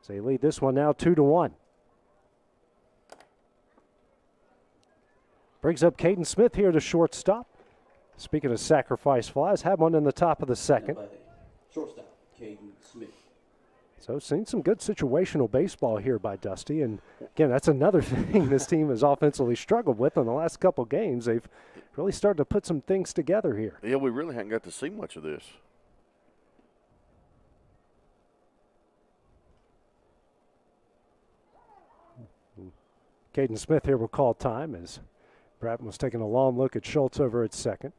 So they lead this one now 2-1. Brings up Caden Smith here to shortstop. Speaking of sacrifice flies, had one in the top of the second. Shortstop, Caden Smith. So seen some good situational baseball here by Dusty. And again, that's another thing this team has offensively struggled with in the last couple games. They've really started to put some things together here. Yeah, we really haven't got to see much of this. Caden Smith here will call time as Bratton was taking a long look at Schultz over at second.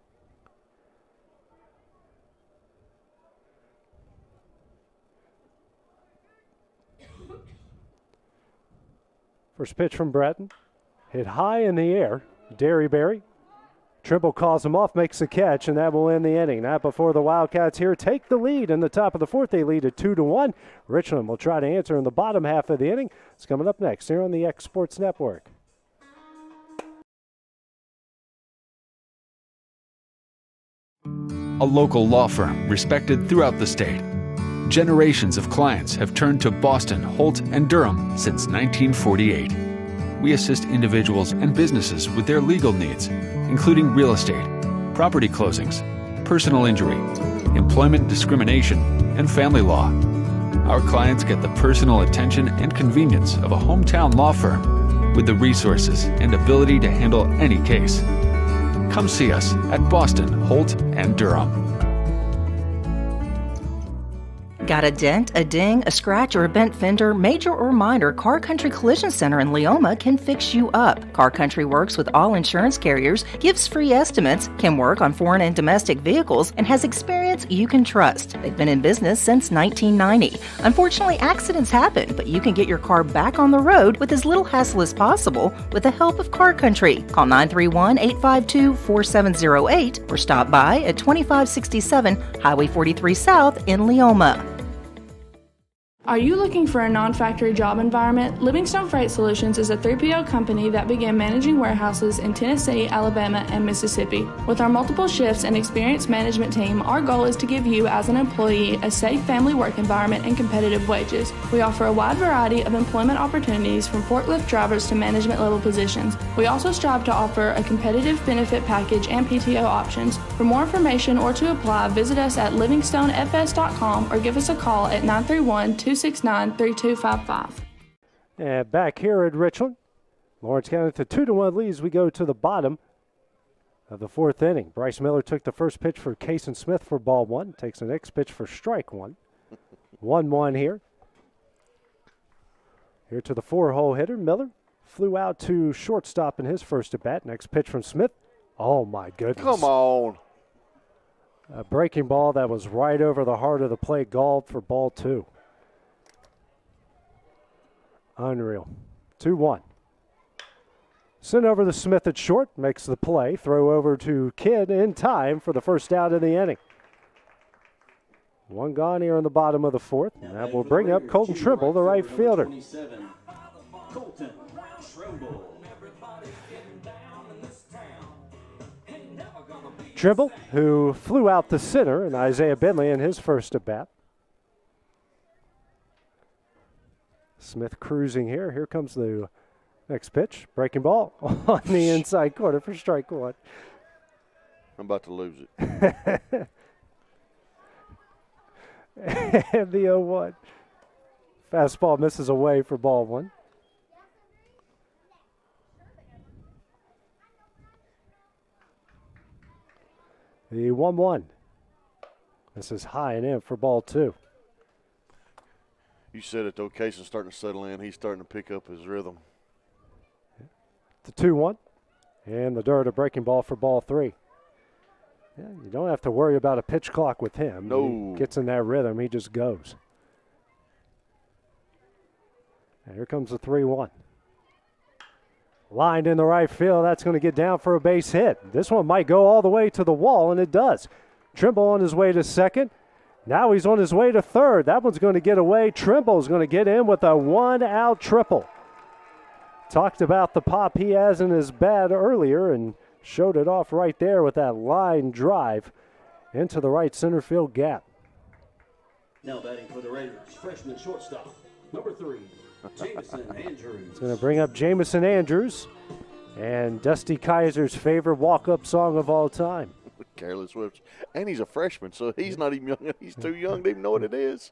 First pitch from Bratton. Hit high in the air. Derryberry. Trimble calls him off, makes a catch, and that will end the inning. Not before the Wildcats here take the lead in the top of the fourth. They lead at 2-1. Richland will try to answer in the bottom half of the inning. It's coming up next here on the X Sports Network. A local law firm respected throughout the state. Generations of clients have turned to Boston, Holt, and Durham since 1948. We assist individuals and businesses with their legal needs, including real estate, property closings, personal injury, employment discrimination, and family law. Our clients get the personal attention and convenience of a hometown law firm with the resources and ability to handle any case. Come see us at Boston, Holt, and Durham. Got a dent, a ding, a scratch, or a bent fender? Major or minor, Car Country Collision Center in Leoma can fix you up. Car Country works with all insurance carriers, gives free estimates, can work on foreign and domestic vehicles, and has experience you can trust. They've been in business since 1990. Unfortunately, accidents happen, but you can get your car back on the road with as little hassle as possible with the help of Car Country. Call 931-852-4708 or stop by at 2567 Highway 43 South in Leoma. Are you looking for a non-factory job environment? Livingstone Freight Solutions is a 3PL company that began managing warehouses in Tennessee, Alabama, and Mississippi. With our multiple shifts and experienced management team, our goal is to give you as an employee a safe family work environment and competitive wages. We offer a wide variety of employment opportunities from forklift drivers to management level positions. We also strive to offer a competitive benefit package and PTO options. For more information or to apply, visit us at livingstonefs.com or give us a call at 931-269-3255. And back here at Richland, Lawrence County with a 2-1 lead as we go to the bottom of the fourth inning. Bryce Miller took the first pitch for Cason Smith for ball one. Takes the next pitch for strike one. 1-1 here. Here to the four-hole hitter, Miller. Flew out to shortstop in his first at-bat. Next pitch from Smith. Oh, my goodness. Come on. A breaking ball that was right over the heart of the plate, galled for ball two. Unreal. 2-1. Sent over to Smith at short, makes the play. Throw over to Kidd in time for the first out of the inning. One gone here in the bottom of the fourth. And that will bring up Colton Trimble, the right fielder. Colton Trimble. Trimble, who flew out the center, and Isaiah Bentley in his first at-bat. Smith cruising here. Here comes the next pitch. Breaking ball on the inside corner for strike one. I'm about to lose it. And the 0-1. Fastball misses away for ball one. The 1-1. This is high and in for ball two. You said it, though. Cason's starting to settle in. He's starting to pick up his rhythm. The 2-1. And the dirt, a breaking ball for ball three. Yeah, you don't have to worry about a pitch clock with him. No. He gets in that rhythm, he just goes. And here comes the 3-1. Lined in the right field. That's going to get down for a base hit. This one might go all the way to the wall, and it does. Trimble on his way to second. Now he's on his way to third. That one's going to get away. Trimble's going to get in with a one-out triple. talked about the pop he has in his bat earlier and showed it off right there with that line drive into the right center field gap. Now batting for the Raiders, freshman shortstop, number 3, Jamison Andrews. It's going to bring up Jamison Andrews and Dusty Kaiser's favorite walk-up song of all time. Careless Whips. And he's a freshman, so he's not even young. He's too young to even know what it is.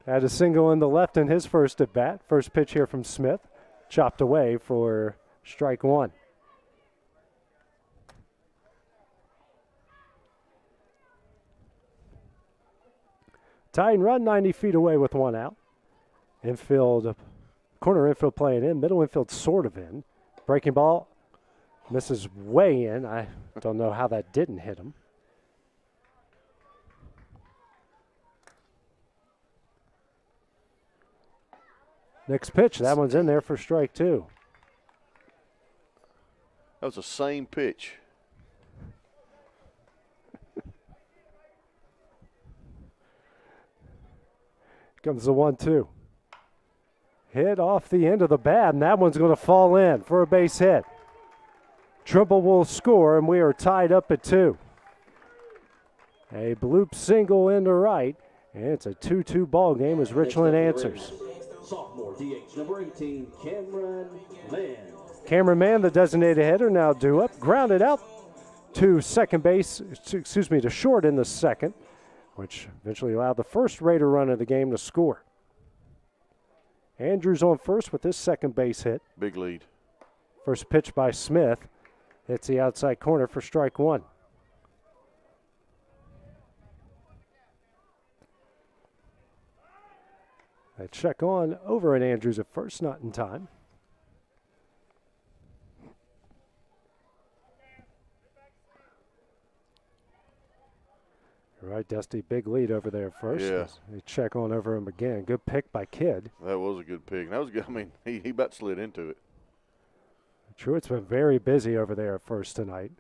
Had a single in the left in his first at bat. First pitch here from Smith. Chopped away for strike one. Tying run 90 feet away with one out. Infield, corner infield playing in. Middle infield sort of in. Breaking ball misses way in. I don't know how that didn't hit him. Next pitch, that one's in there for strike two. That was the same pitch. Comes the 1-2. Hit off the end of the bat, and that one's going to fall in for a base hit. Trimble will score, and we are tied up at 2. A bloop single into right, and it's a 2-2 ball game as Richland answers. Sophomore DH number 18, Cameron Mann. Cameron Mann, the designated hitter, now due up. Grounded out to second base, to short in the second, which eventually allowed the first Raider run of the game to score. Andrews on first with his second base hit. Big lead. First pitch by Smith. Hits the outside corner for strike one. A check on over at Andrews at first, not in time. You're right, Dusty, big lead over there at first. Yeah. They check on over him again. Good pick by Kidd. That was a good pick. That was good. I mean, he about slid into it. True, it's been very busy over there at first tonight.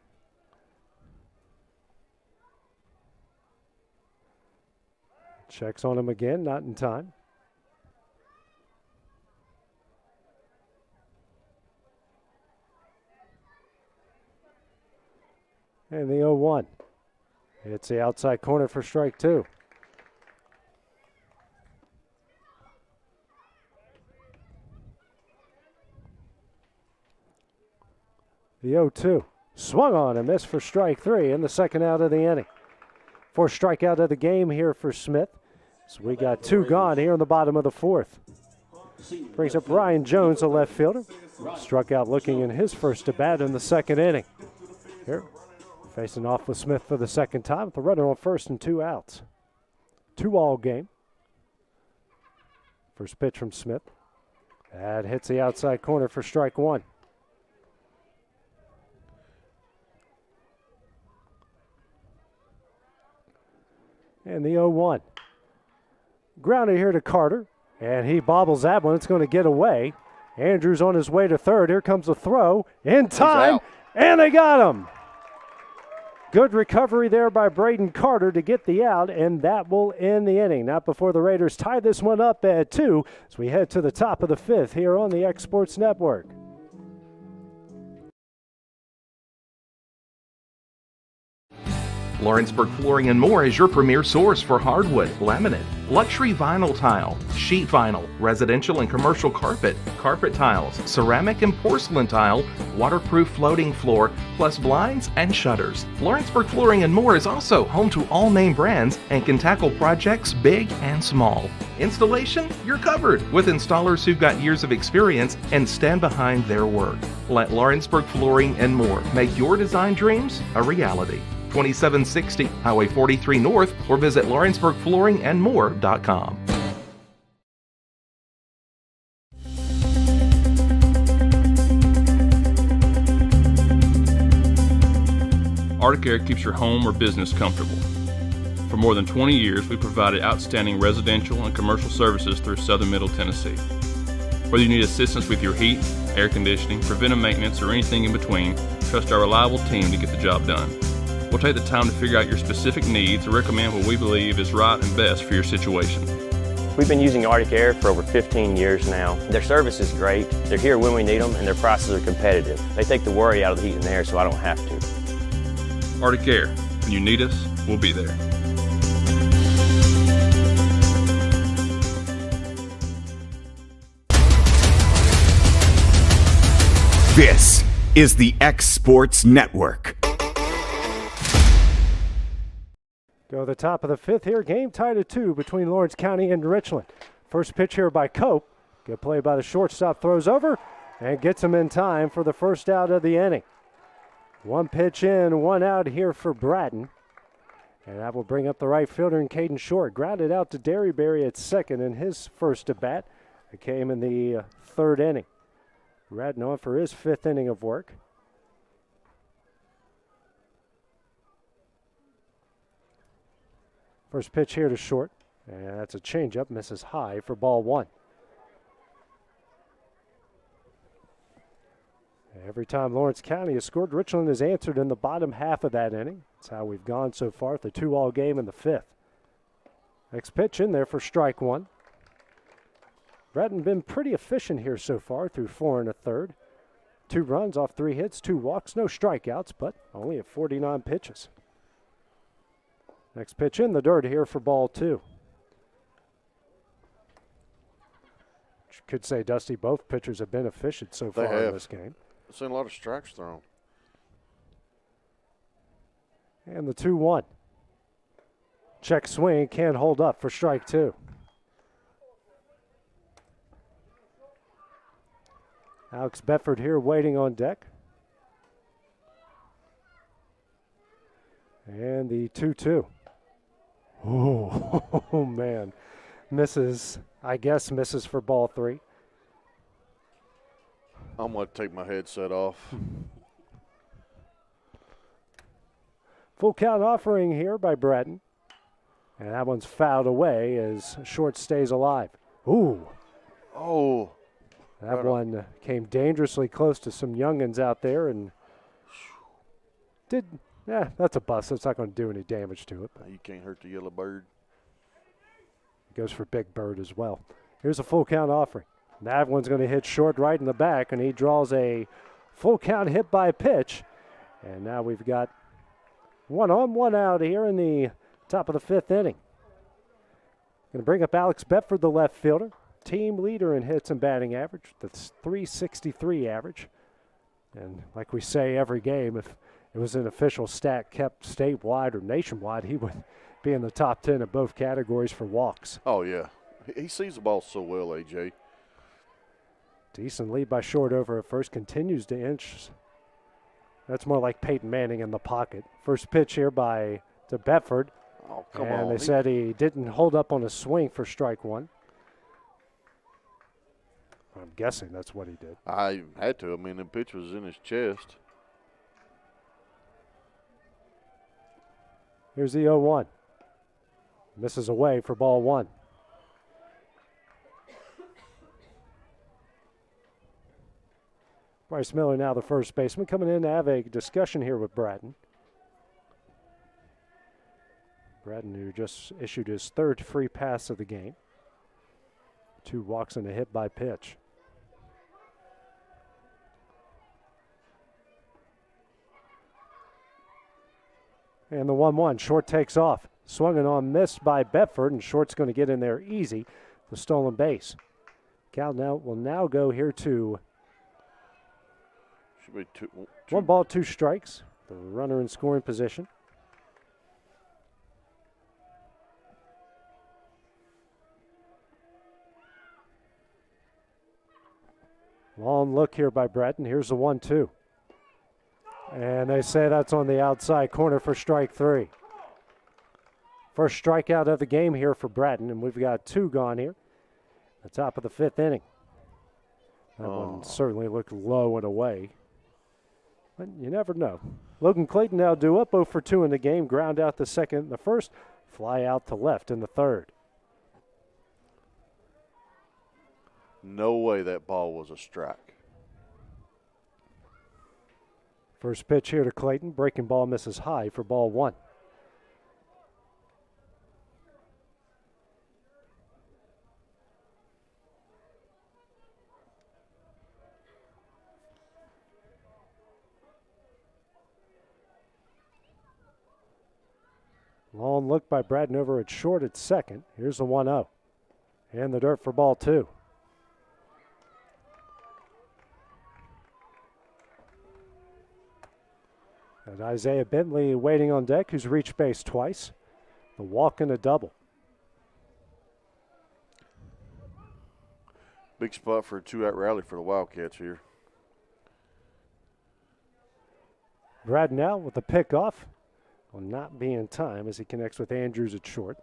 Checks on him again, not in time. And the 0-1. It's the outside corner for strike two. The 0-2. Swung on and missed for strike three in the second out of the inning. Fourth strikeout of the game here for Smith. So we got two gone here in the bottom of the fourth. Brings up Ryan Jones, a left fielder. Struck out looking in his first at bat in the second inning. Here, facing off with Smith for the second time with the runner on first and 2 outs. 2-all game. First pitch from Smith. That hits the outside corner for strike one. And the 0-1. Grounded here to Carter, and he bobbles that one. It's going to get away. Andrews on his way to third. Here comes the throw. In time, and they got him. Good recovery there by Braden Carter to get the out, and that will end the inning. Not before the Raiders tie this one up at 2 as we head to the top of the fifth here on the X Sports Network. Lawrenceburg Flooring and More is your premier source for hardwood, laminate, luxury vinyl tile, sheet vinyl, residential and commercial carpet, carpet tiles, ceramic and porcelain tile, waterproof floating floor, plus blinds and shutters. Lawrenceburg Flooring and More is also home to all name brands and can tackle projects big and small. Installation? You're covered with installers who've got years of experience and stand behind their work. Let Lawrenceburg Flooring and More make your design dreams a reality. 2760 Highway 43 North, or visit LawrenceburgFlooringandMore.com. Arctic keeps your home or business comfortable. For more than 20 years, we provided outstanding residential and commercial services through Southern Middle Tennessee. Whether you need assistance with your heat, air conditioning, preventive maintenance, or anything in between, trust our reliable team to get the job done. We'll take the time to figure out your specific needs and recommend what we believe is right and best for your situation. We've been using Arctic Air for over 15 years now. Their service is great. They're here when we need them, and their prices are competitive. They take the worry out of the heat and air, so I don't have to. Arctic Air. When you need us, we'll be there. This is the X Sports Network. Go to the top of the fifth here. Game tied at 2 between Lawrence County and Richland. First pitch here by Cope. Good play by the shortstop. Throws over and gets him in time for the first out of the inning. One pitch in, one out here for Bratton. And that will bring up the right fielder in Caden Short. Grounded out to Derryberry at second in his first at bat. It came in the third inning. Bratton on for his fifth inning of work. First pitch here to Short, and that's a changeup, misses high for ball one. Every time Lawrence County has scored, Richland has answered in the bottom half of that inning. That's how we've gone so far at the 2-all game in the fifth. Next pitch in there for strike one. Bratton been pretty efficient here so far through 4 1/3. 2 runs off 3 hits, 2 walks, no strikeouts, but only at 49 pitches. Next pitch in the dirt here for ball two. Could say, Dusty, both pitchers have been efficient so far in this game. I've seen a lot of strikes thrown. And the 2-1. Check swing, can't hold up for strike two. Alex Bedford here waiting on deck. And the 2-2. Oh, man. Misses, I guess, misses for ball three. I'm going to take my headset off. Full count offering here by Bratton. And that one's fouled away as Short stays alive. Ooh. Oh. That one came dangerously close to some youngins out there and that's a bust. That's not going to do any damage to it. You can't hurt the yellow bird. Goes for Big Bird as well. Here's a full count offering. That one's going to hit Short right in the back, and he draws a full count hit by pitch. And now we've got 1 on, 1 out here in the top of the fifth inning. Going to bring up Alex Bedford, the left fielder. Team leader in hits and batting average. That's .363 average. And like we say every game, if it was an official stat kept statewide or nationwide, he would be in the top 10 of both categories for walks. Oh, yeah. He sees the ball so well, A.J. Decent lead by Short over at first. Continues to inch. That's more like Peyton Manning in the pocket. First pitch here to Bedford. Oh, come on. And they said he didn't hold up on a swing for strike one. I'm guessing that's what he did. I had to. I mean, the pitch was in his chest. Here's the 0-1. Misses away for ball one. Bryce Miller now the first baseman, coming in to have a discussion here with Bratton. Bratton, who just issued his third free pass of the game. 2 walks and a hit by pitch. And the 1-1, Short takes off. Swung and on, missed by Bedford, and Short's going to get in there easy. The stolen base. Cal will now go here to should be two. 1 ball, 2 strikes. The runner in scoring position. Long look here by Bratton. Here's the 1-2. And they say that's on the outside corner for strike 3. First strikeout of the game here for Bratton, and we've got 2 gone here. The top of the fifth inning. That one certainly looked low and away. But you never know. Logan Clayton now due up 0 for 2 in the game. Ground out the second and the first. Fly out to left in the third. No way that ball was a strike. First pitch here to Clayton. Breaking ball misses high for ball one. Long look by Braden over at short at second. Here's the 1-0. And the dirt for ball 2. And Isaiah Bentley waiting on deck, who's reached base twice. The walk and a double. Big spot for a 2-out rally for the Wildcats here. Brad now with the pickoff. Will not be in time as he connects with Andrews at short.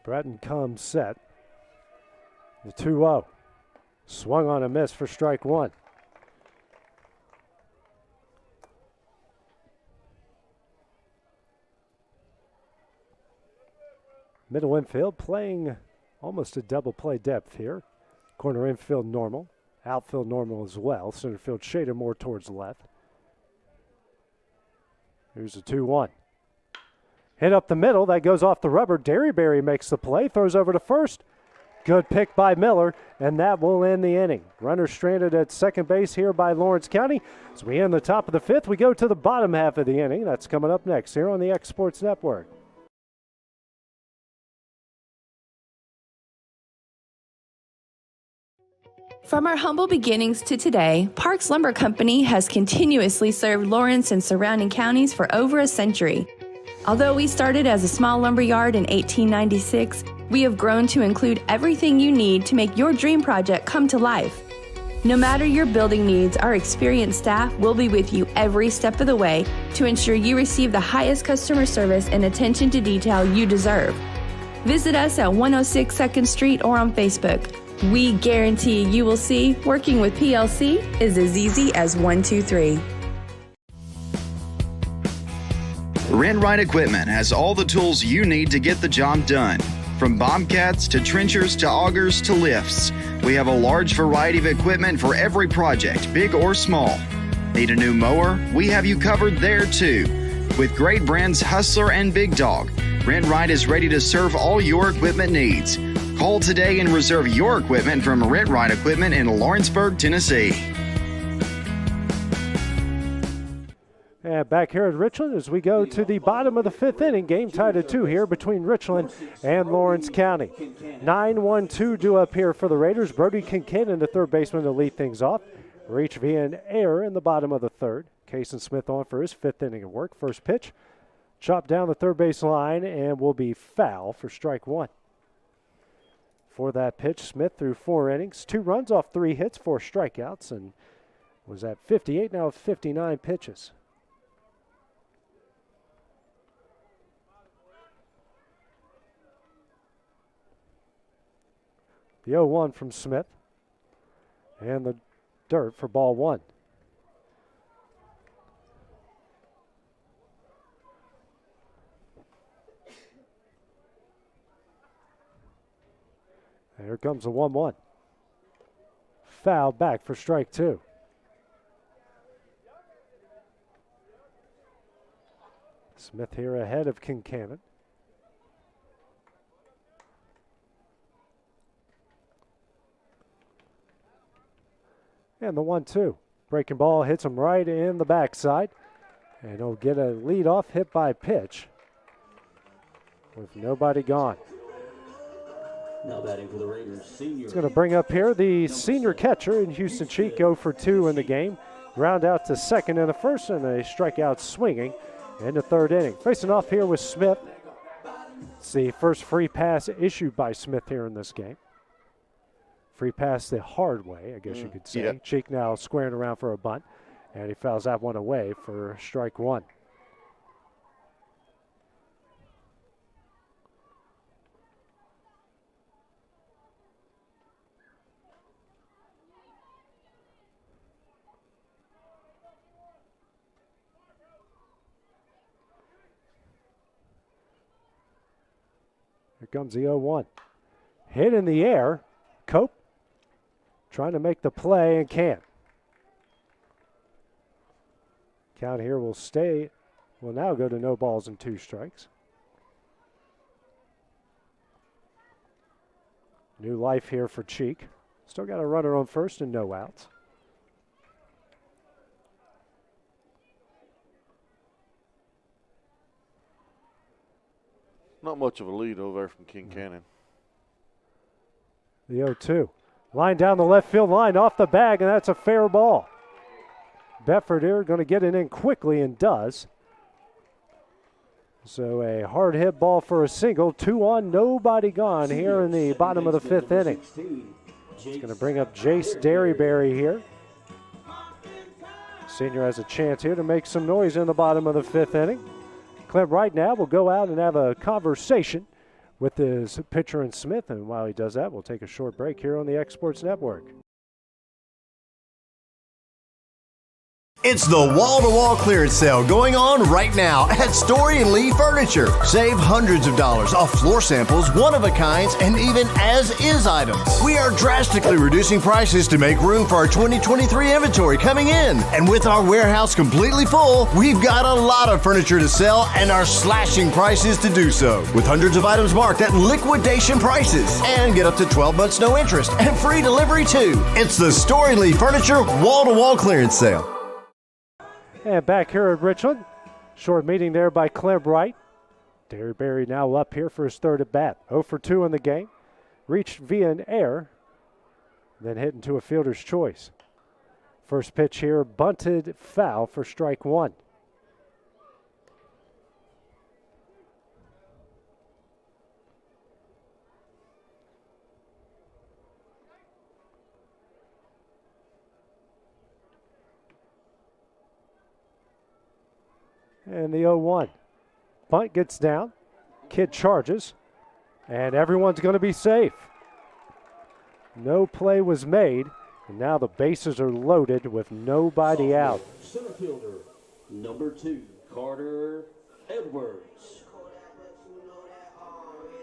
Bratton comes set. The 2-0. Swung on a miss for strike 1. Middle infield playing almost a double play depth here. Corner infield normal. Outfield normal as well. Center field shaded more towards left. Here's a 2-1. Hit up the middle. That goes off the rubber. Derryberry makes the play. Throws over to first. Good pick by Miller, and that will end the inning. Runner stranded at second base here by Lawrence County. As we end the top of the 5th, we go to the bottom half of the inning. That's coming up next here on the X Sports Network. From our humble beginnings to today, Parks Lumber Company has continuously served Lawrence and surrounding counties for over a century. Although we started as a small lumber yard in 1896, we have grown to include everything you need to make your dream project come to life. No matter your building needs, our experienced staff will be with you every step of the way to ensure you receive the highest customer service and attention to detail you deserve. Visit us at 106 2nd Street or on Facebook. We guarantee you will see working with PLC is as easy as 1, 2, 3. Rent Right Equipment has all the tools you need to get the job done. From bobcats to trenchers to augers to lifts, we have a large variety of equipment for every project, big or small. Need a new mower? We have you covered there too. With great brands Hustler and Big Dog, Rent Right is ready to serve all your equipment needs. Call today and reserve your equipment from Rent Right Equipment in Lawrenceburg, Tennessee. And back here at Richland as we go to the bottom of the 5th inning. Game tied at 2 here between Richland and Lawrence County. 9-1-2 due up here for the Raiders. Brody Kincannon, the third baseman, to lead things off. Reach via an error in the bottom of the 3rd. Cason Smith on for his 5th inning of work. First pitch, chopped down the third base line and will be foul for strike 1. For that pitch, Smith threw 4 innings, 2 runs off 3 hits, 4 strikeouts, and was at 58, now 59 pitches. The 0-1 from Smith, and the dirt for ball 1. Here comes the 1-1. Foul back for strike 2. Smith here ahead of Kincannon. And the 1-2. Breaking ball hits him right in the backside. And he'll get a leadoff hit by pitch with nobody gone. Now batting for the Raiders, senior. It's going to bring up here the senior catcher in Houston Cheek, 0 for 2 in the game. Ground out to second in the first and a strikeout swinging in the 3rd inning. Facing off here with Smith. It's the first free pass issued by Smith here in this game. Free pass the hard way, I guess you could say. Yeah. Cheek now squaring around for a bunt, and he fouls that one away for strike 1. Here comes the 0-1. Hit in the air. Cope trying to make the play and can't. Count here will stay. Will now go to no balls and 2 strikes. New life here for Cheek. Still got a runner on first and no outs. Not much of a lead over there from King Cannon. The 0-2. Line down the left field line off the bag, and that's a fair ball. Bedford here going to get it in quickly and does. So a hard hit ball for a single. 2 on, nobody gone here in the bottom of the 5th inning. It's going to bring up Jace Derryberry here. Senior has a chance here to make some noise in the bottom of the 5th inning. Clint right now will go out and have a conversation with his pitcher and Smith, and while he does that, we'll take a short break here on the X Sports Network. It's the wall-to-wall clearance sale going on right now at Story & Lee Furniture. Save hundreds of dollars off floor samples, one-of-a-kinds, and even as-is items. We are drastically reducing prices to make room for our 2023 inventory coming in. And with our warehouse completely full, we've got a lot of furniture to sell and are slashing prices to do so. With hundreds of items marked at liquidation prices. And get up to 12 months no interest and free delivery too. It's the Story & Lee Furniture wall-to-wall clearance sale. And back here at Richland, short meeting there by Clem Wright. Derryberry now up here for his third at bat. 0 for 2 in the game. Reached via an error, then hit into a fielder's choice. First pitch here, bunted foul for strike 1. And the 0-1. Bunt gets down. Kid charges. And everyone's going to be safe. No play was made. And now the bases are loaded with nobody out. Center fielder, number 2, Carter Edwards.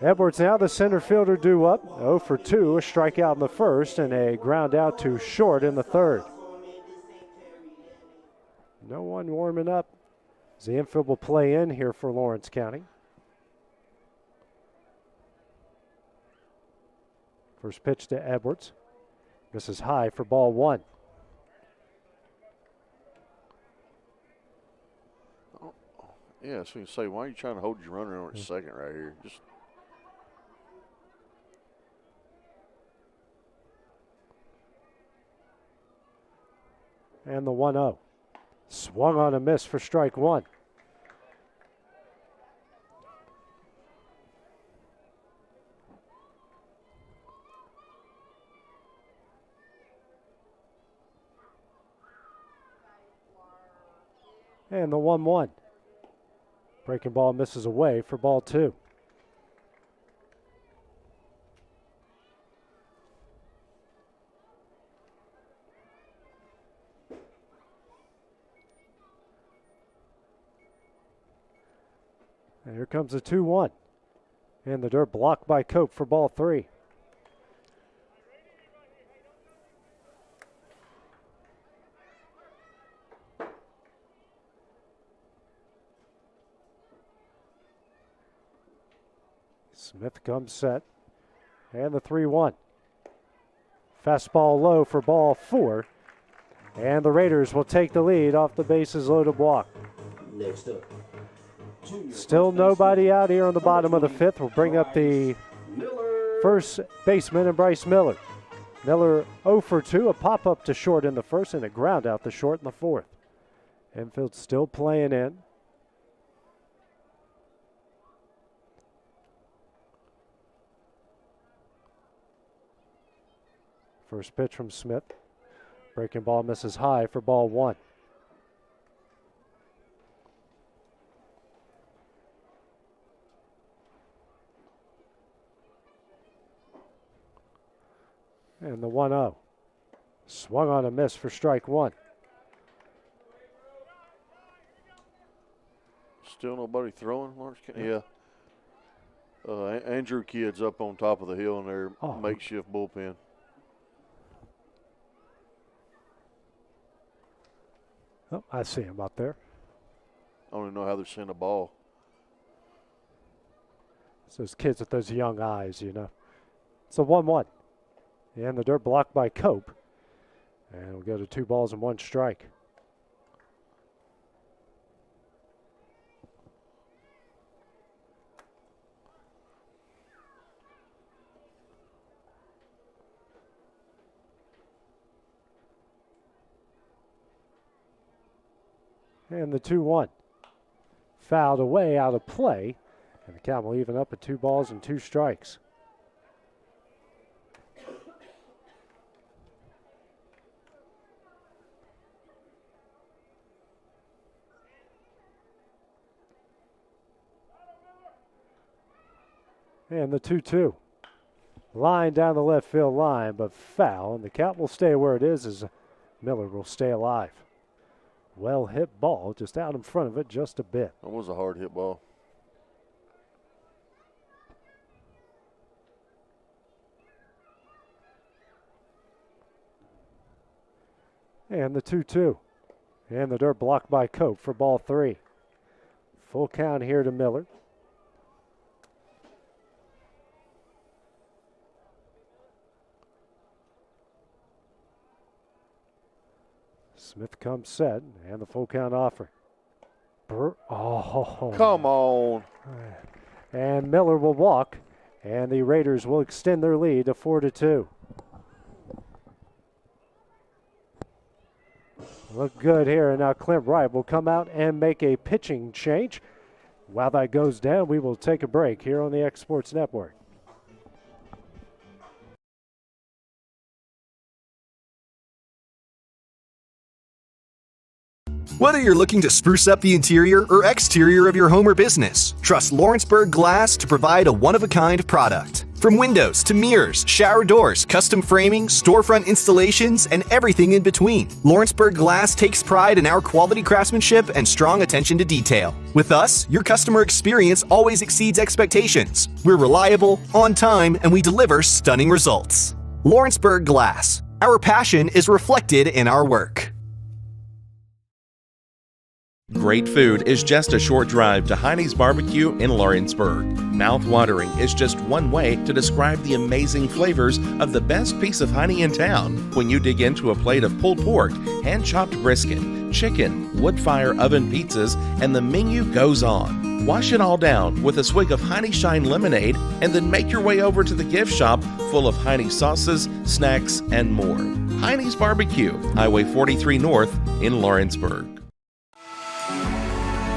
Edwards now the center fielder due up. 0 for 2, a strikeout in the first and a ground out to short in the third. No one warming up. The infield will play in here for Lawrence County. First pitch to Edwards. This is high for ball 1. Yeah, so you say, why are you trying to hold your runner on at second right here? Just and the 1-0. Swung on a miss for strike 1. And the 1-1. Breaking ball misses away for ball 2. And here comes the 2-1. And the dirt blocked by Cope for ball 3. Smith comes set. And the 3-1. Fastball low for ball 4. And the Raiders will take the lead off the bases loaded block. Next up. Still nobody out here on the bottom of the 5th. We'll bring up the first baseman and Bryce Miller. Miller 0 for 2, a pop-up to short in the first and a ground out to short in the 4th. Infield still playing in. First pitch from Smith. Breaking ball misses high for ball 1. And the 1-0. Swung on a miss for strike 1. still nobody throwing, Lawrence County? Yeah. Andrew Kidd's up on top of the hill in their makeshift bullpen. Oh, I see him up there. I don't even know how they're seeing a ball. It's those kids with those young eyes, you know. It's a 1-1. And the dirt blocked by Cope. And we'll go to 2 balls and 1 strike. And the 2-1. Fouled away, out of play. And the count will even up at 2 balls and 2 strikes. And the 2-2. Line down the left field line, but foul. And the count will stay where it is as Miller will stay alive. Well hit ball, just out in front of it just a bit. That was a hard hit ball. And the 2-2. And the dirt blocked by Cope for ball 3. Full count here to Miller. Smith comes set, and the full count offer. Oh. Come on. And Miller will walk, and the Raiders will extend their lead to 4-2. Look good here, and now Clint Wright will come out and make a pitching change. While that goes down, we will take a break here on the X Sports Network. Whether you're looking to spruce up the interior or exterior of your home or business, trust Lawrenceburg Glass to provide a one-of-a-kind product. From windows to mirrors, shower doors, custom framing, storefront installations, and everything in between, Lawrenceburg Glass takes pride in our quality craftsmanship and strong attention to detail. With us, your customer experience always exceeds expectations. We're reliable, on time, and we deliver stunning results. Lawrenceburg Glass. Our passion is reflected in our work. Great food is just a short drive to Heine's Barbecue in Lawrenceburg. Mouth-watering is just one way to describe the amazing flavors of the best piece of Heine in town. When you dig into a plate of pulled pork, hand-chopped brisket, chicken, wood-fire oven pizzas, and the menu goes on. Wash it all down with a swig of Heine Shine lemonade and then make your way over to the gift shop full of Heine sauces, snacks, and more. Heine's Barbecue, Highway 43 North in Lawrenceburg.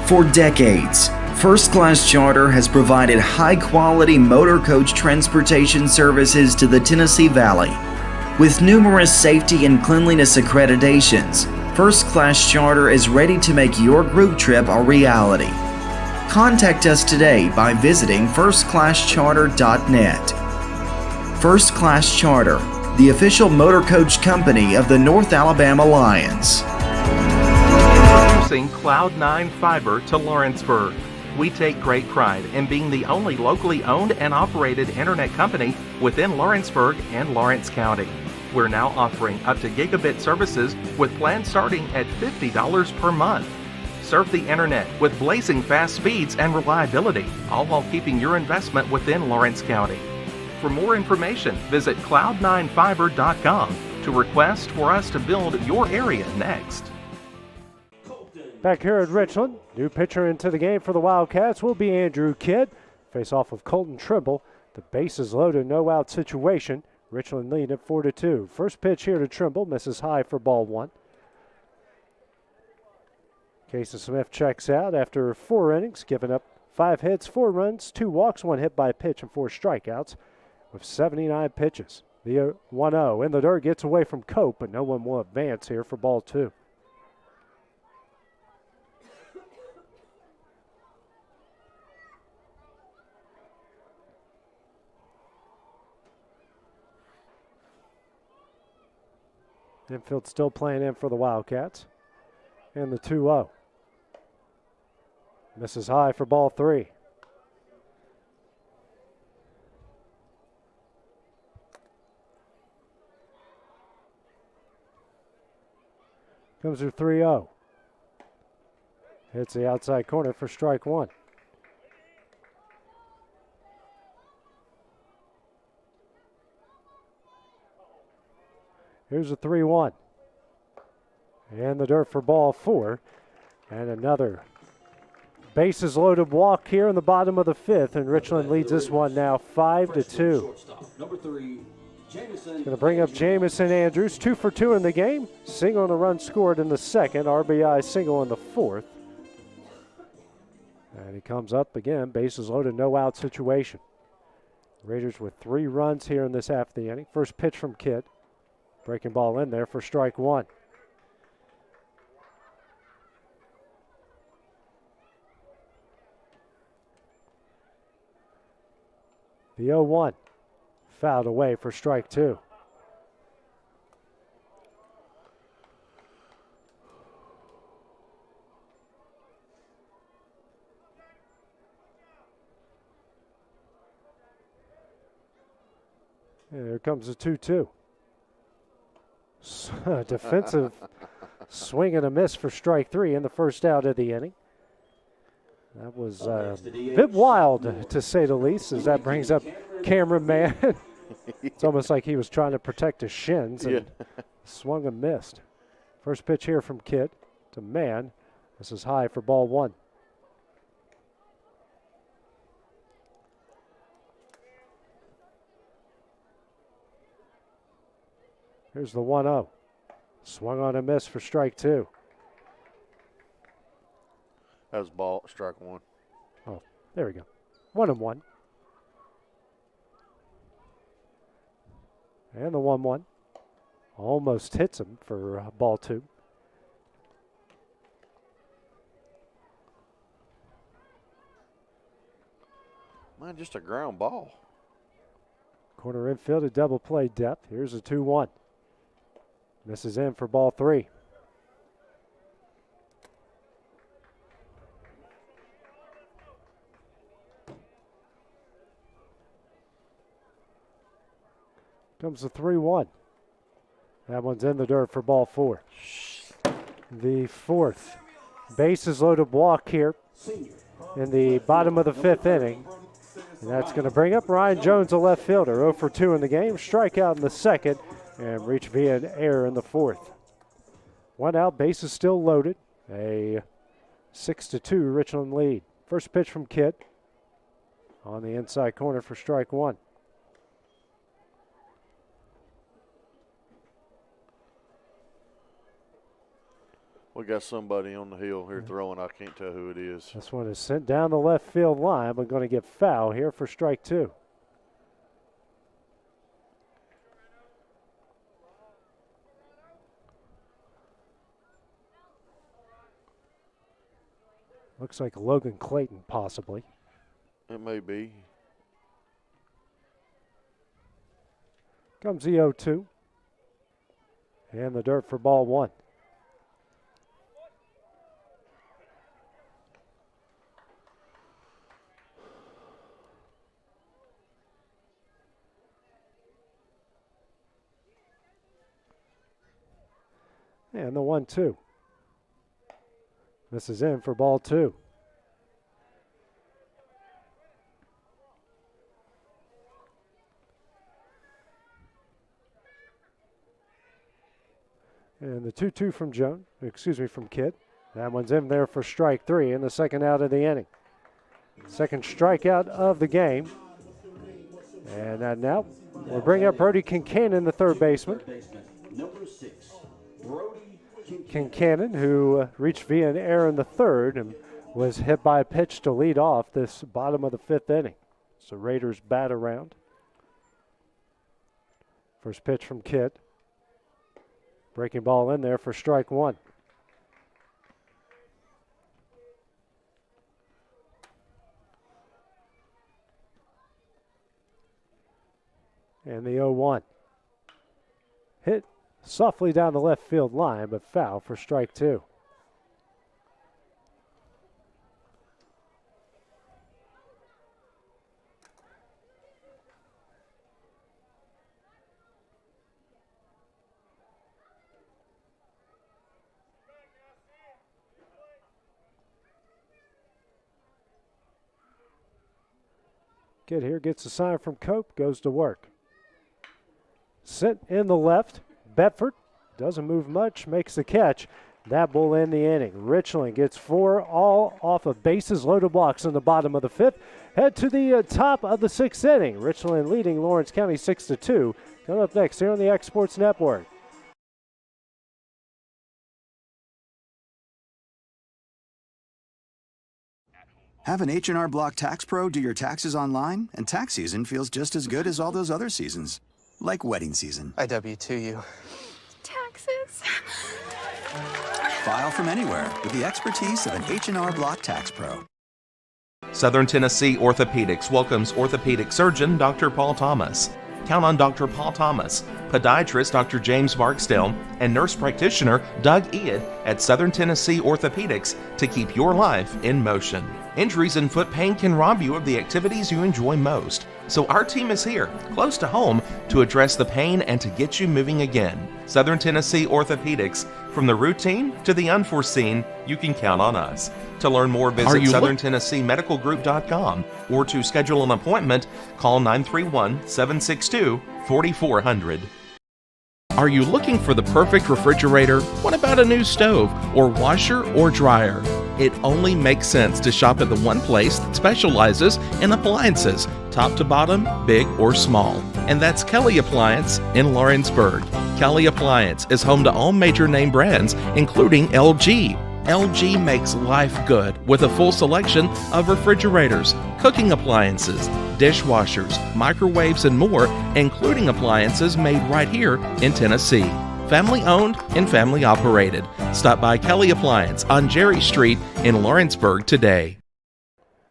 For decades, First Class Charter has provided high-quality motor coach transportation services to the Tennessee Valley. With numerous safety and cleanliness accreditations, First Class Charter is ready to make your group trip a reality. Contact us today by visiting firstclasscharter.net. First Class Charter, the official motor coach company of the North Alabama Lions. Cloud9 Fiber to Lawrenceburg. We take great pride in being the only locally owned and operated internet company within Lawrenceburg and Lawrence County. We're now offering up to gigabit services with plans starting at $50 per month. Serve the internet with blazing fast speeds and reliability, all while keeping your investment within Lawrence County. For more information, visit cloud9fiber.com to request for us to build your area next. Back here at Richland, new pitcher into the game for the Wildcats will be Andrew Kidd. Face off with Colton Trimble. The bases loaded, no out situation. Richland lead at 4-2. First pitch here to Trimble, misses high for ball 1. Casey Smith checks out after 4 innings, giving up 5 hits, 4 runs, 2 walks, 1 hit by pitch, and 4 strikeouts with 79 pitches. The 1-0 in the dirt gets away from Cope, but no one will advance here for ball 2. Infield still playing in for the Wildcats. And the 2-0. Misses high for ball 3. Comes through 3-0. Hits the outside corner for strike 1. Here's a 3-1. And the dirt for ball 4. And another bases loaded walk here in the bottom of the 5th. And Richland leads this one now 5-2. Number 3, Jamison. Going to bring up Jamison Andrews, 2 for 2 in the game. Single on a run scored in the 2nd. RBI single in the 4th. And he comes up again, bases loaded, no out situation. Raiders with 3 runs here in this half of the inning. First pitch from Kidd. Breaking ball in there for strike 1. The 0-1 fouled away for strike 2. And here comes the 2-2. Defensive swing and a miss for strike 3 in the first out of the inning. That was a bit wild, to say the least, as that brings up cameraman. It's almost like he was trying to protect his shins and swung and missed. First pitch here from Kidd to Mann. This is high for ball 1. Here's the 1-0. Swung on a miss for strike 2. That was ball, strike 1. Oh, there we go. 1-1. And the 1-1 almost hits him for ball 2. Man, just a ground ball. Corner infield, a double play depth. Here's a 2-1. Misses in for ball 3. Comes the 3-1. That one's in the dirt for ball 4. The 4th bases loaded walk here in the bottom of the 5th inning. And that's going to bring up Ryan Jones, a left fielder. 0 for 2 in the game. Strikeout in the 2nd and reach via an error in the 4th. 1 out, bases still loaded. A 6-2 Richland lead. First pitch from Kidd on the inside corner for strike 1. We got somebody on the hill here throwing. I can't tell who it is. This one is sent down the left field line, but going to get foul here for strike 2. Looks like Logan Clayton, possibly. It may be. Comes the 0-2. And the dirt for ball 1. And the 1-2. This is in for ball 2. And the 2-2 from from Kidd. That one's in there for strike 3 in the 2nd out of the inning. Second strikeout of the game. And now we'll bring up Brody Kincannon, the 3rd baseman. Number 6, Brody Kincannon, who reached via an error in the 3rd and was hit by a pitch to lead off this bottom of the 5th inning. So Raiders bat around. First pitch from Kidd. Breaking ball in there for strike 1. And the 0-1. Hit softly down the left field line, but foul for strike 2. Kid here gets a sign from Cope, goes to work. Sent in the left, Bedford. Doesn't move much, makes the catch. That will end the inning. Richland gets 4, all off of bases loaded blocks in the bottom of the 5th. Head to the top of the 6th inning. Richland leading Lawrence County 6-2. Coming up next here on the X Sports Network. Have an H&R Block Tax Pro do your taxes online, and tax season feels just as good as all those other seasons, like wedding season. I W-2 you. Taxes. File from anywhere with the expertise of an H&R Block Tax Pro. Southern Tennessee Orthopedics welcomes orthopedic surgeon Dr. Paul Thomas. Count on Dr. Paul Thomas, podiatrist Dr. James Barksdale, and nurse practitioner Doug Ead at Southern Tennessee Orthopedics to keep your life in motion. Injuries and foot pain can rob you of the activities you enjoy most. So our team is here, close to home, to address the pain and to get you moving again. Southern Tennessee Orthopedics. From the routine to the unforeseen, you can count on us. To learn more, visit SouthernTennesseeMedicalGroup.com or to schedule an appointment, call 931-762-4400. Are you looking for the perfect refrigerator? What about a new stove or washer or dryer? It only makes sense to shop at the one place that specializes in appliances, top to bottom, big or small. And that's Kelly Appliance in Lawrenceburg. Kelly Appliance is home to all major name brands, including LG. LG makes life good with a full selection of refrigerators, cooking appliances, dishwashers, microwaves, and more, including appliances made right here in Tennessee. Family owned and family operated. Stop by Kelly Appliance on Jerry Street in Lawrenceburg today.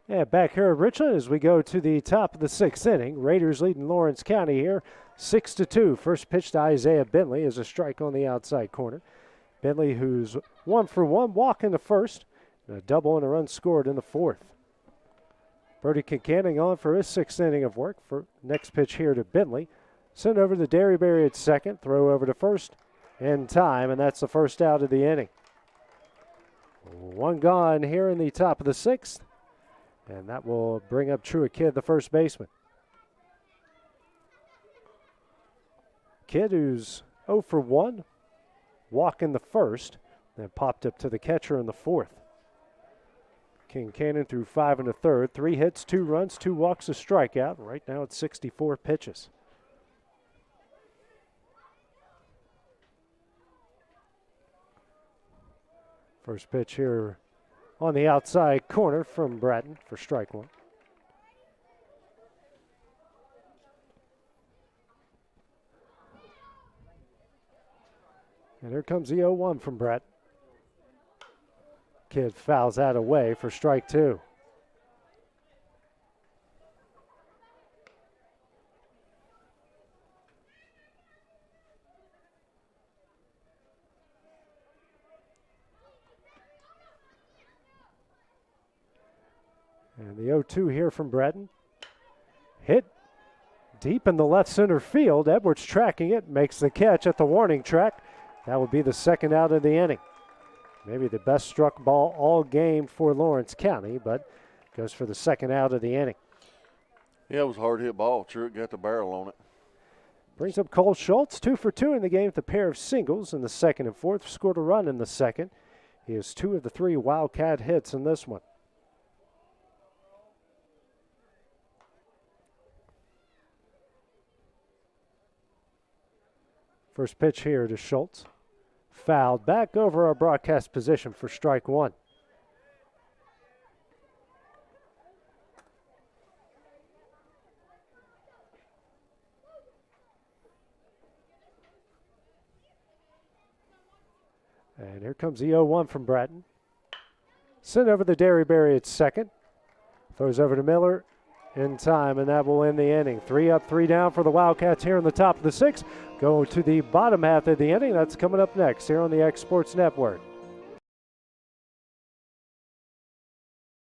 Yeah, back here at Richland as we go to the top of the 6th inning. Raiders leading Lawrence County here 6-2. First pitch to Isaiah Bentley is a strike on the outside corner. Bentley, who's 1 for 1, walk in the first, and a double and a run scored in the 4th. Brody Kincannon on for his 6th inning of work. For next pitch here to Bentley. Sent over to Derryberry at second, throw over to first in time, and that's the first out of the inning. 1 gone here in the top of the 6th, and that will bring up Truett Kidd, the first baseman. Kidd, who's 0 for 1, walk in the first, then popped up to the catcher in the 4th. Kincannon threw 5 1/3, 3 hits, 2 runs, 2 walks, a strikeout. Right now it's 64 pitches. First pitch here on the outside corner from Bratton for strike 1. And here comes the 0-1 from Bratton. Kidd fouls that away for strike 2. And the 0-2 here from Bratton. Hit deep in the left center field. Edwards tracking it, makes the catch at the warning track. That would be the second out of the inning. Maybe the best struck ball all game for Lawrence County, but goes for the second out of the inning. Yeah, it was a hard hit ball. Truett got the barrel on it. Brings up Cole Schultz, 2 for 2 in the game with a pair of singles in the second and fourth. Scored a run in the second. He has 2 of the 3 Wildcat hits in this one. First pitch here to Schultz. Fouled back over our broadcast position for strike 1. And here comes the 0-1 from Bratton. Sent over to Derryberry at second. Throws over to Miller in time, and that will end the inning. 3 up, 3 down for the Wildcats here in the top of the 6th. Go to the bottom half of the inning. That's coming up next here on the X Sports Network.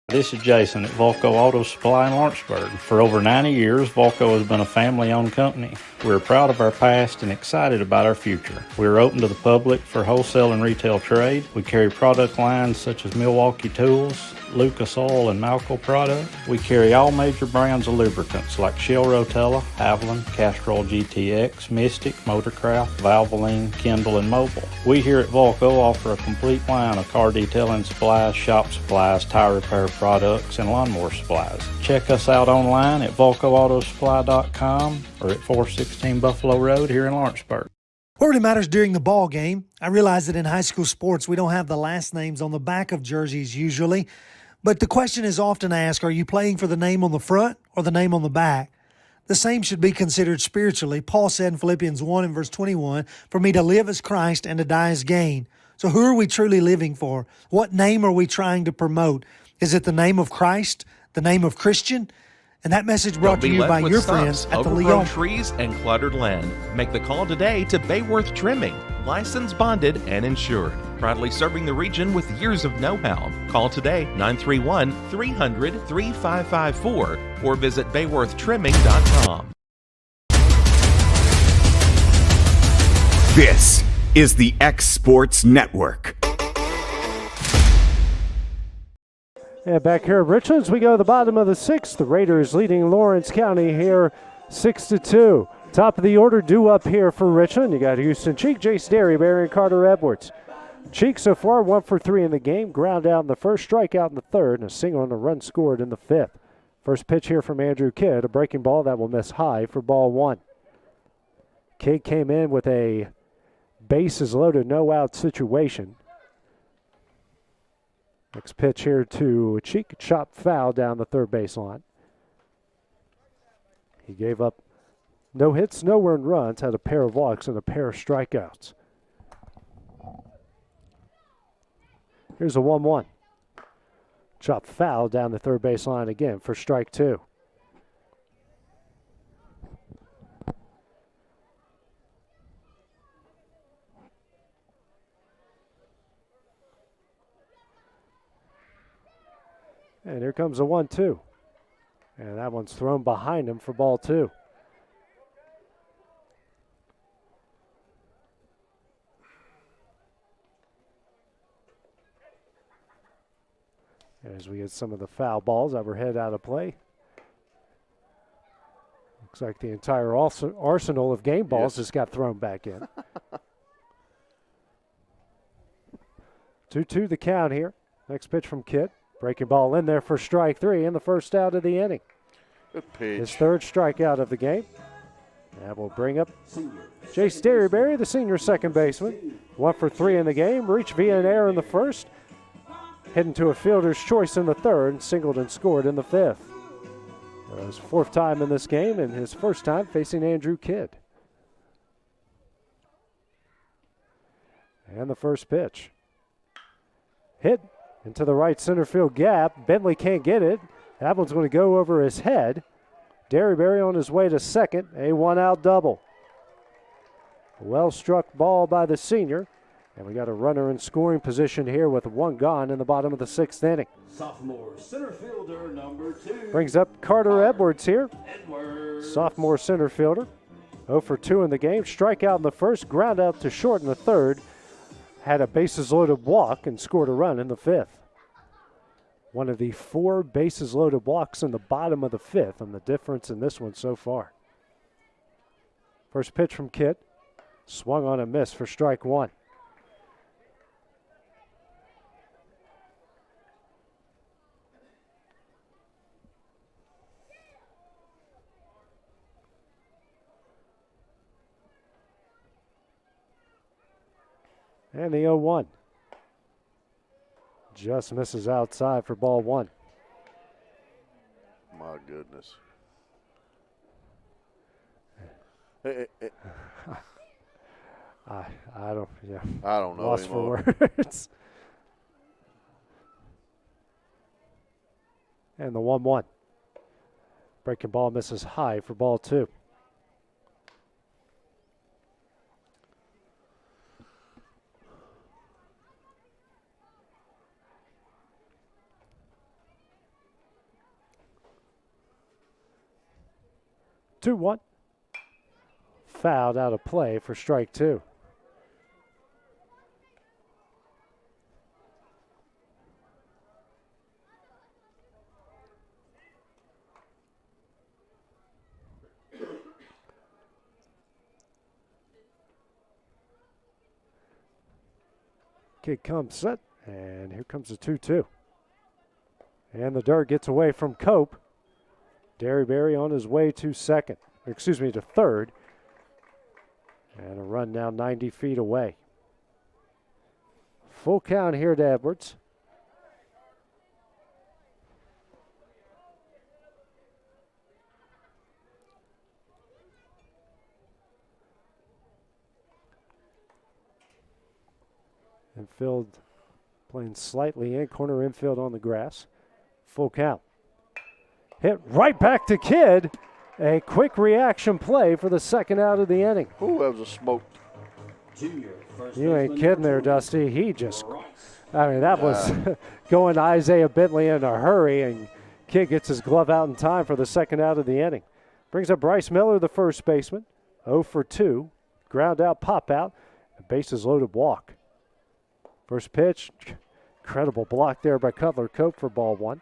This is Jason at Volco Auto Supply in Lawrenceburg. For over 90 years, Volco has been a family-owned company. We're proud of our past and excited about our future. We're open to the public for wholesale and retail trade. We carry product lines such as Milwaukee tools, Lucas Oil and Malco product. We carry all major brands of lubricants like Shell Rotella, Haviland, Castrol GTX, Mystic, Motorcraft, Valvoline, Kindle, and Mobil. We here at Volco offer a complete line of car detailing supplies, shop supplies, tire repair products, and lawnmower supplies. Check us out online at VolcoAutosupply.com or at 416 Buffalo Road here in Lawrenceburg. What really matters during the ball game, I realize that in high school sports we don't have the last names on the back of jerseys usually, but the question is often asked, are you playing for the name on the front or the name on the back? The same should be considered spiritually. Paul said in Philippians 1 and verse 21, "For me to live as Christ and to die as gain." So who are we truly living for? What name are we trying to promote? Is it the name of Christ, the name of Christian? And that message brought to you by your friends at the Leon. Trees and cluttered land. Make the call today to Bayworth Trimming, licensed, bonded, and insured. Proudly serving the region with years of know-how. Call today 931-300-3554 or visit bayworthtrimming.com. This is the X Sports Network. And back here at Richland, as we go to the bottom of the sixth, the Raiders leading Lawrence County here 6-2. Top of the order due up here for Richland. You got Houston Cheek, Jace Derryberry, and Carter Edwards. Cheek so far 1 for 3 in the game. Ground out in the first, strikeout in the third, and a single on a run scored in the fifth. First pitch here from Andrew Kidd, a breaking ball that will miss high for ball one. Kidd came in with a bases loaded, no out situation. Next pitch here to Cheek, chop foul down the third baseline. He gave up no hits, no earned runs, had a pair of walks and a pair of strikeouts. Here's a 1-1. Chop foul down the third baseline again for strike two. And here comes a 1-2. And that one's thrown behind him for ball two. As we get some of the foul balls that were hit out of play. Looks like the entire arsenal of game balls just got thrown back in. 2-2 the count here. Next pitch from Kidd. Breaking ball in there for strike three and the first out of the inning. Good pitch. His third strikeout of the game. That will bring up Jace Derryberry, the senior second baseman. 1 for 3 in the game. Reached via an error in the first. Heading to a fielder's choice in the third. Singled and scored in the fifth. His fourth time in this game and his first time facing Andrew Kidd. And the first pitch. Hit into the right center field gap. Bentley can't get it. That one's going to go over his head. Derryberry on his way to second. A one-out double. A well-struck ball by the senior. And we got a runner in scoring position here with one gone in the bottom of the sixth inning. Sophomore center fielder number 2. Brings up Carter Edwards here. Sophomore center fielder. 0 for 2 in the game. Strikeout in the first. Ground out to short in the third. Had a bases-loaded walk and scored a run in the fifth. One of the 4 bases-loaded walks in the bottom of the fifth, and the difference in this one so far. First pitch from Kidd. Swung on a miss for strike one. And the 0-1. Just misses outside for ball one. My goodness. I don't, yeah. I don't know Lost anymore. for words. And the 1-1. Breaking ball misses high for ball two. Two, 1. Fouled out of play for strike two. Kid comes set, and here comes the 2-2. And the dirt gets away from Cope. Derryberry on his way to to third. And a run now 90 feet away. Full count here to Edwards. Infield playing slightly in, corner infield on the grass. Full count. Hit right back to Kidd. A quick reaction play for the second out of the inning. Ooh, that was a smoke. You ain't kidding there, Dusty. He just, that was going to Isaiah Bentley in a hurry, and Kidd gets his glove out in time for the second out of the inning. Brings up Bryce Miller, the first baseman. 0 for 2. Ground out, pop out. A bases loaded walk. First pitch, incredible block there by Cutler Cope for ball 1.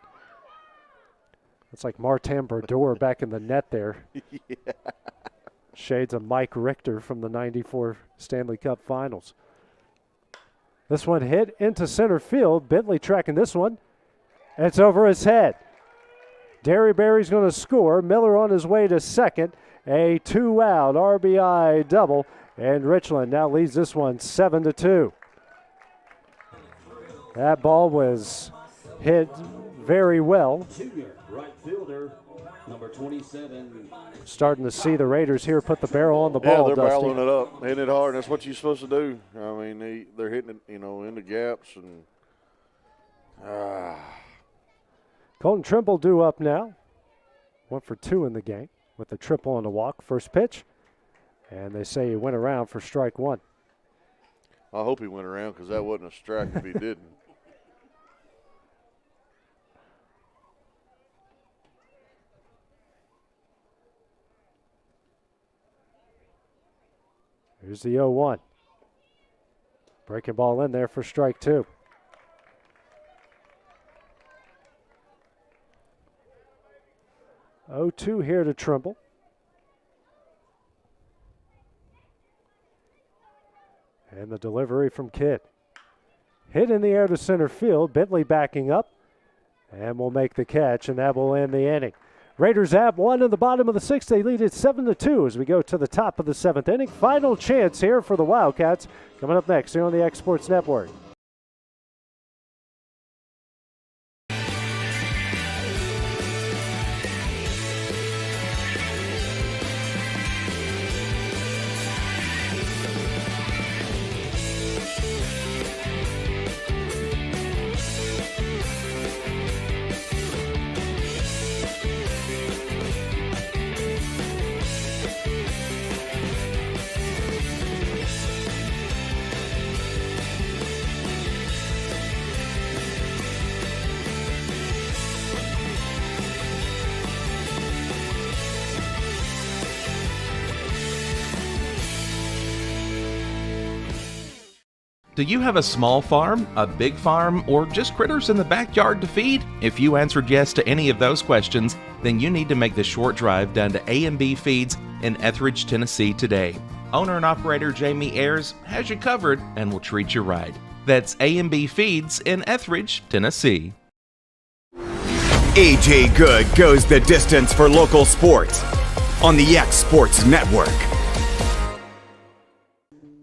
It's like Martin Brodeur back in the net there. Yeah. Shades of Mike Richter from the 94 Stanley Cup Finals. This one hit into center field. Bentley tracking this one. It's over his head. Derryberry's going to score. Miller on his way to second. A 2-out RBI double. And Richland now leads this one 7-2. That ball was hit very well. Right fielder, number 27. Starting to see the Raiders here put the barrel on the ball. Yeah, they're Dusty. barreling it up, hitting it hard. That's what you're supposed to do. I mean, they're hitting it, in the gaps. And Colton Trimble due up now. 1 for 2 in the game with a triple on the walk. First pitch. And they say he went around for strike 1. I hope he went around because that wasn't a strike if he didn't. Here's the 0-1. Breaking ball in there for strike 2. Oh-2 here to Trimble. And the delivery from Kidd. Hit in the air to center field. Bentley backing up. And will make the catch, and that will end the inning. Raiders have 1 in the bottom of the 6th. They lead it 7-2 as we go to the top of the 7th inning. Final chance here for the Wildcats. Coming up next here on the X Sports Network. Do you have a small farm, a big farm, or just critters in the backyard to feed? If you answered yes to any of those questions, then you need to make the short drive down to A&B Feeds in Etheridge, Tennessee today. Owner and operator Jamie Ayers has you covered and will treat you right. That's A&B Feeds in Etheridge, Tennessee. AJ Good goes the distance for local sports on the X Sports Network.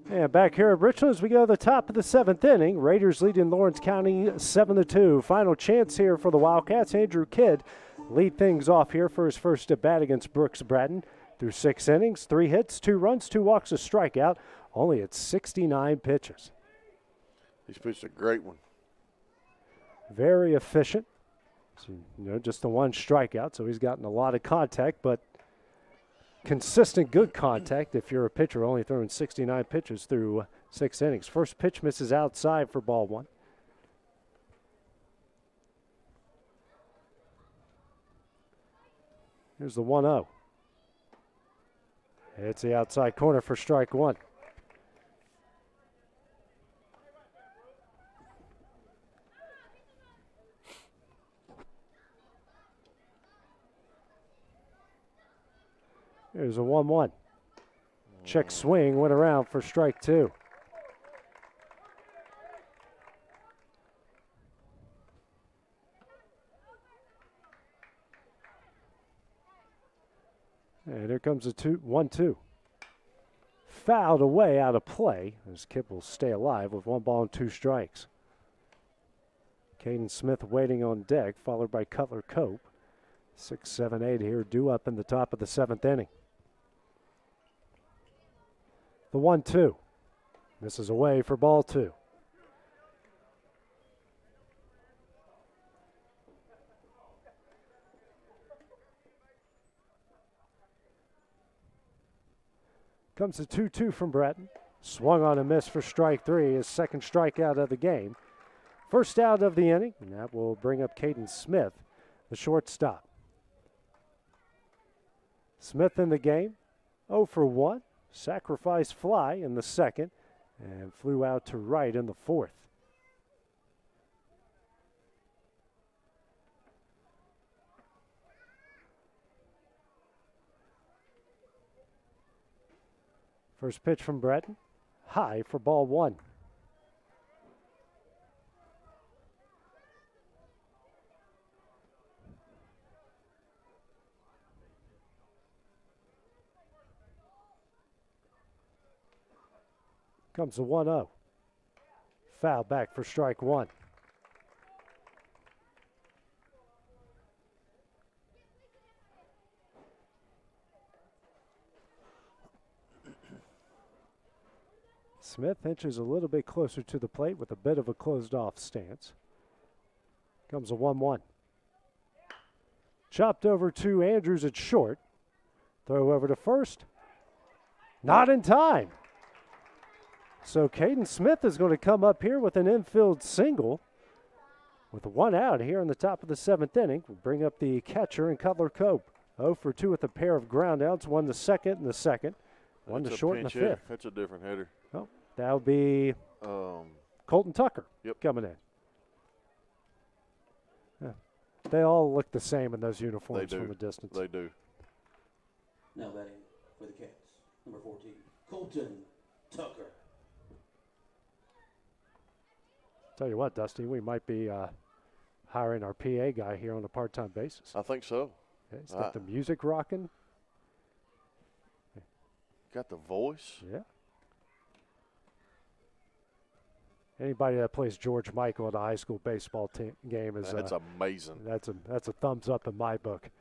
And back here at Richland as we go to the top of the 7th inning. Raiders leading Lawrence County 7-2. Final chance here for the Wildcats. Andrew Kidd lead things off here for his first at bat against Brooks Bratton. Through 6 innings, 3 hits, 2 runs, 2 walks, a strikeout. Only at 69 pitches. He's pitched a great one. Very efficient. So, just the 1 strikeout, so he's gotten a lot of contact, but consistent good contact if you're a pitcher only throwing 69 pitches through 6 innings. First pitch misses outside for ball 1. Here's the 1-0. It's the outside corner for strike 1. Here's a 1-1. Check swing, went around for strike 2. And here comes a 1-2. Fouled away out of play as Kip will stay alive with 1 ball and 2 strikes. Caden Smith waiting on deck, followed by Cutler Cope. 6, 7, 8 here, due up in the top of the 7th inning. The 1-2. Misses away for ball 2. Comes the 2-2 from Breton. Swung on a miss for strike 3, his second strikeout of the game. First out of the inning, and that will bring up Caden Smith, the shortstop. Smith in the game, 0 for 1. Sacrifice fly in the second, and flew out to right in the 4th. First pitch from Breton, high for ball 1. Comes the 1-0. Foul back for strike 1. Smith inches a little bit closer to the plate with a bit of a closed-off stance. Comes a 1-1. Chopped over to Andrews at short. Throw over to first. Not in time. So Caden Smith is going to come up here with an infield single. With 1 out here in the top of the 7th inning, we'll bring up the catcher and Cutler Cope. 0 for 2 with a pair of ground outs, 1 to second in the second, 1 to short in the 5th. That's a different hitter. Oh, that'll be Colton Tucker coming in. Yeah. They all look the same in those uniforms from a distance. They do. Now batting for the Cats, number 14, Colton Tucker. Tell you what, Dusty, we might be hiring our PA guy here on a part-time basis. I think so. Yeah, he's got the music rocking. Got the voice. Yeah. Anybody that plays George Michael at a high school baseball game is that's amazing. That's a thumbs up in my book.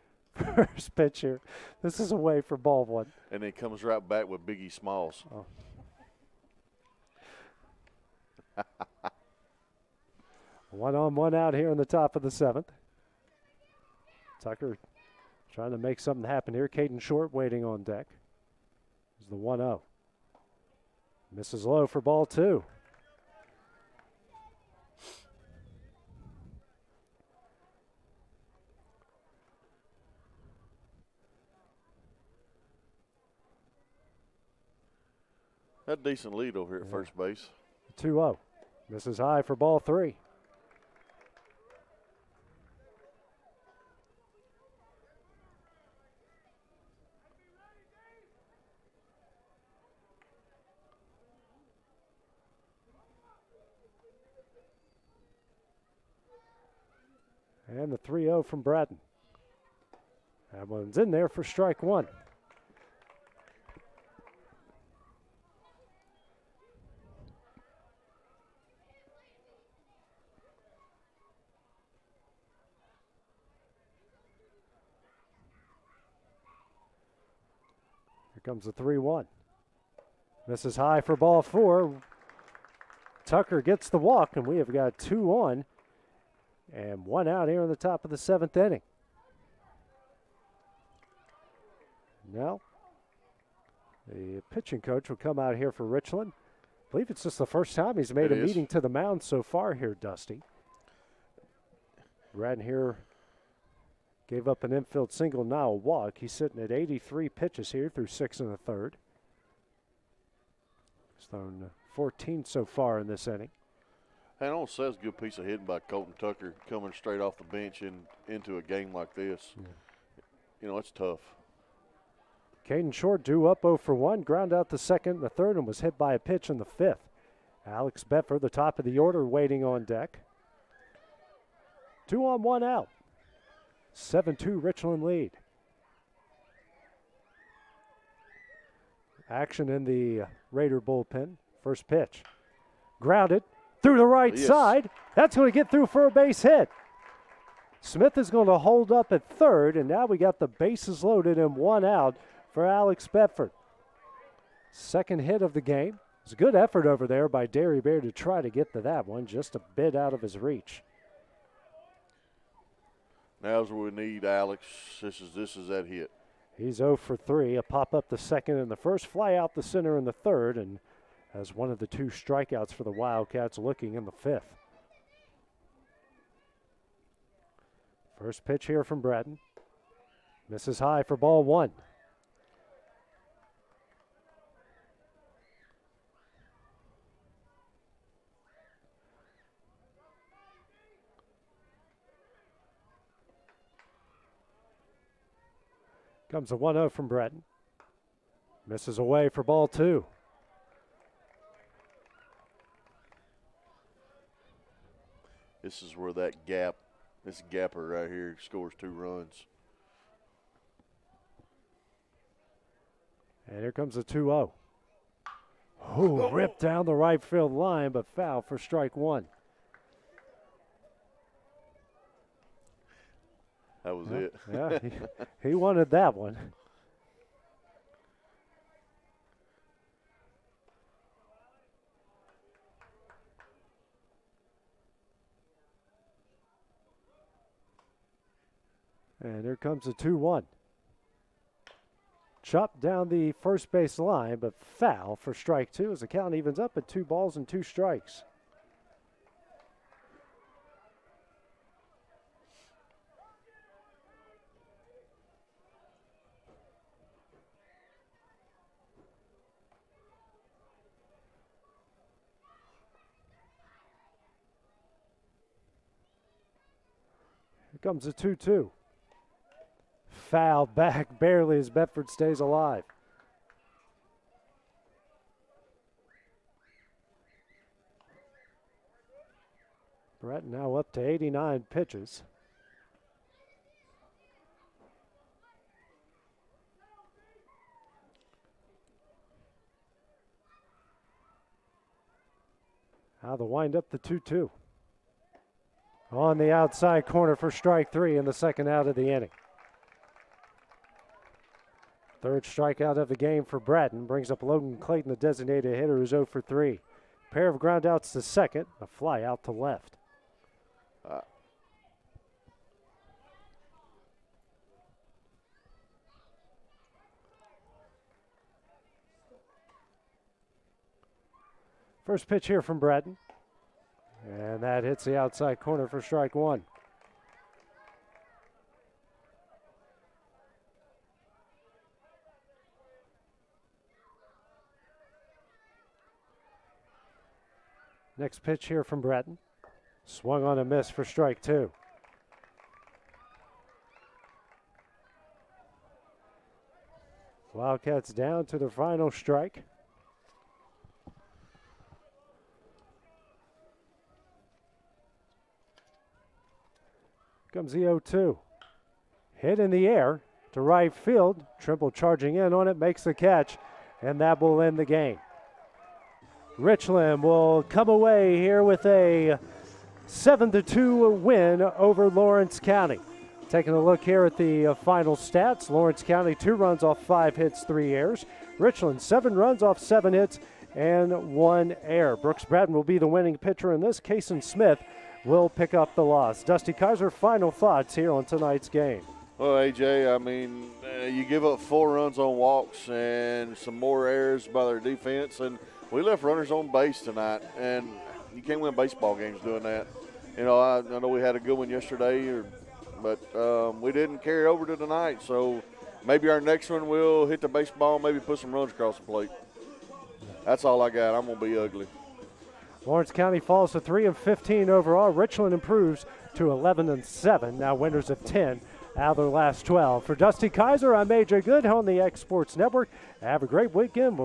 First pitch here. This is away for ball 1. And then comes right back with Biggie Smalls. Oh. 1 on, 1 out here in the top of the 7th. Tucker trying to make something happen here. Caden Short waiting on deck. Is the 1-0. Misses low for ball 2. That decent lead over here at first base. 2-0. Misses high for ball 3. And the 3-0 from Bratton. That one's in there for strike 1. Here comes the 3-1. Misses high for ball 4. Tucker gets the walk, and we have got 2 on. And 1 out here in the top of the 7th inning. Now, the pitching coach will come out here for Richland. I believe it's just the first time he's made a meeting to the mound so far here, Dusty. Radden here gave up an infield single, now a walk. He's sitting at 83 pitches here through 6 1/3. He's thrown 14 so far in this inning. And on says good piece of hitting by Colton Tucker coming straight off the bench into a game like this. Yeah. You know, it's tough. Caden Short due up 0 for 1, ground out the second and the third, and was hit by a pitch in the 5th. Alex Bedford, the top of the order, waiting on deck. 2 on, 1 out. 7-2 Richland lead. Action in the Raider bullpen. First pitch. Grounded through the right side. That's going to get through for a base hit. Smith is going to hold up at third, and now we got the bases loaded and one out for Alex Bedford. Second hit of the game. It's a good effort over there by Derry Bear to try to get to that one, just a bit out of his reach. Now's where we need Alex. This is that hit. He's 0 for 3. A pop up the second in the first, fly out the center in the third, and as one of the 2 strikeouts for the Wildcats looking in the fifth. First pitch here from Bratton. Misses high for ball 1. Comes a 1-0 from Bratton. Misses away for ball 2. This is where that gap, this gapper right here scores 2 runs. And here comes a 2-0. Oh, ripped down the right field line, but foul for strike 1. That was it. Yeah, he wanted that one. And here comes a 2-1. Chopped down the first base line, but foul for strike 2 as the count evens up at 2 balls and 2 strikes. Here comes a 2-2. Foul back barely as Bedford stays alive. Brett now up to 89 pitches. Now the wind up the 2-2. On the outside corner for strike 3 in the second out of the inning. Third strikeout of the game for Bratton brings up Logan Clayton, the designated hitter, who's 0 for 3. Pair of groundouts to second, a fly out to left. First pitch here from Bratton. And that hits the outside corner for strike 1. Next pitch here from Bratton. Swung on a miss for strike 2. Wildcats down to the final strike. Comes the 0-2. Hit in the air to right field. Trimble charging in on it, makes the catch, and that will end the game. Richland will come away here with a 7-2 win over Lawrence County. Taking a look here at the final stats. Lawrence County 2 runs off 5 hits, 3 errors. Richland 7 runs off 7 hits and 1 error. Brooks Bratton will be the winning pitcher in this. Kason Smith will pick up the loss. Dusty Kaiser, final thoughts here on tonight's game. Well, AJ, I mean, you give up 4 runs on walks and some more errors by their defense, and we left runners on base tonight, and you can't win baseball games doing that. You know, I know we had a good one yesterday, but we didn't carry over to tonight, so maybe our next one will hit the baseball, maybe put some runs across the plate. That's all I got. I'm going to be ugly. Lawrence County falls to 3-15 overall. Richland improves to 11-7, now winners of 10 out of their last 12. For Dusty Kaiser, I'm AJ Good on the X Sports Network. Have a great weekend. We'll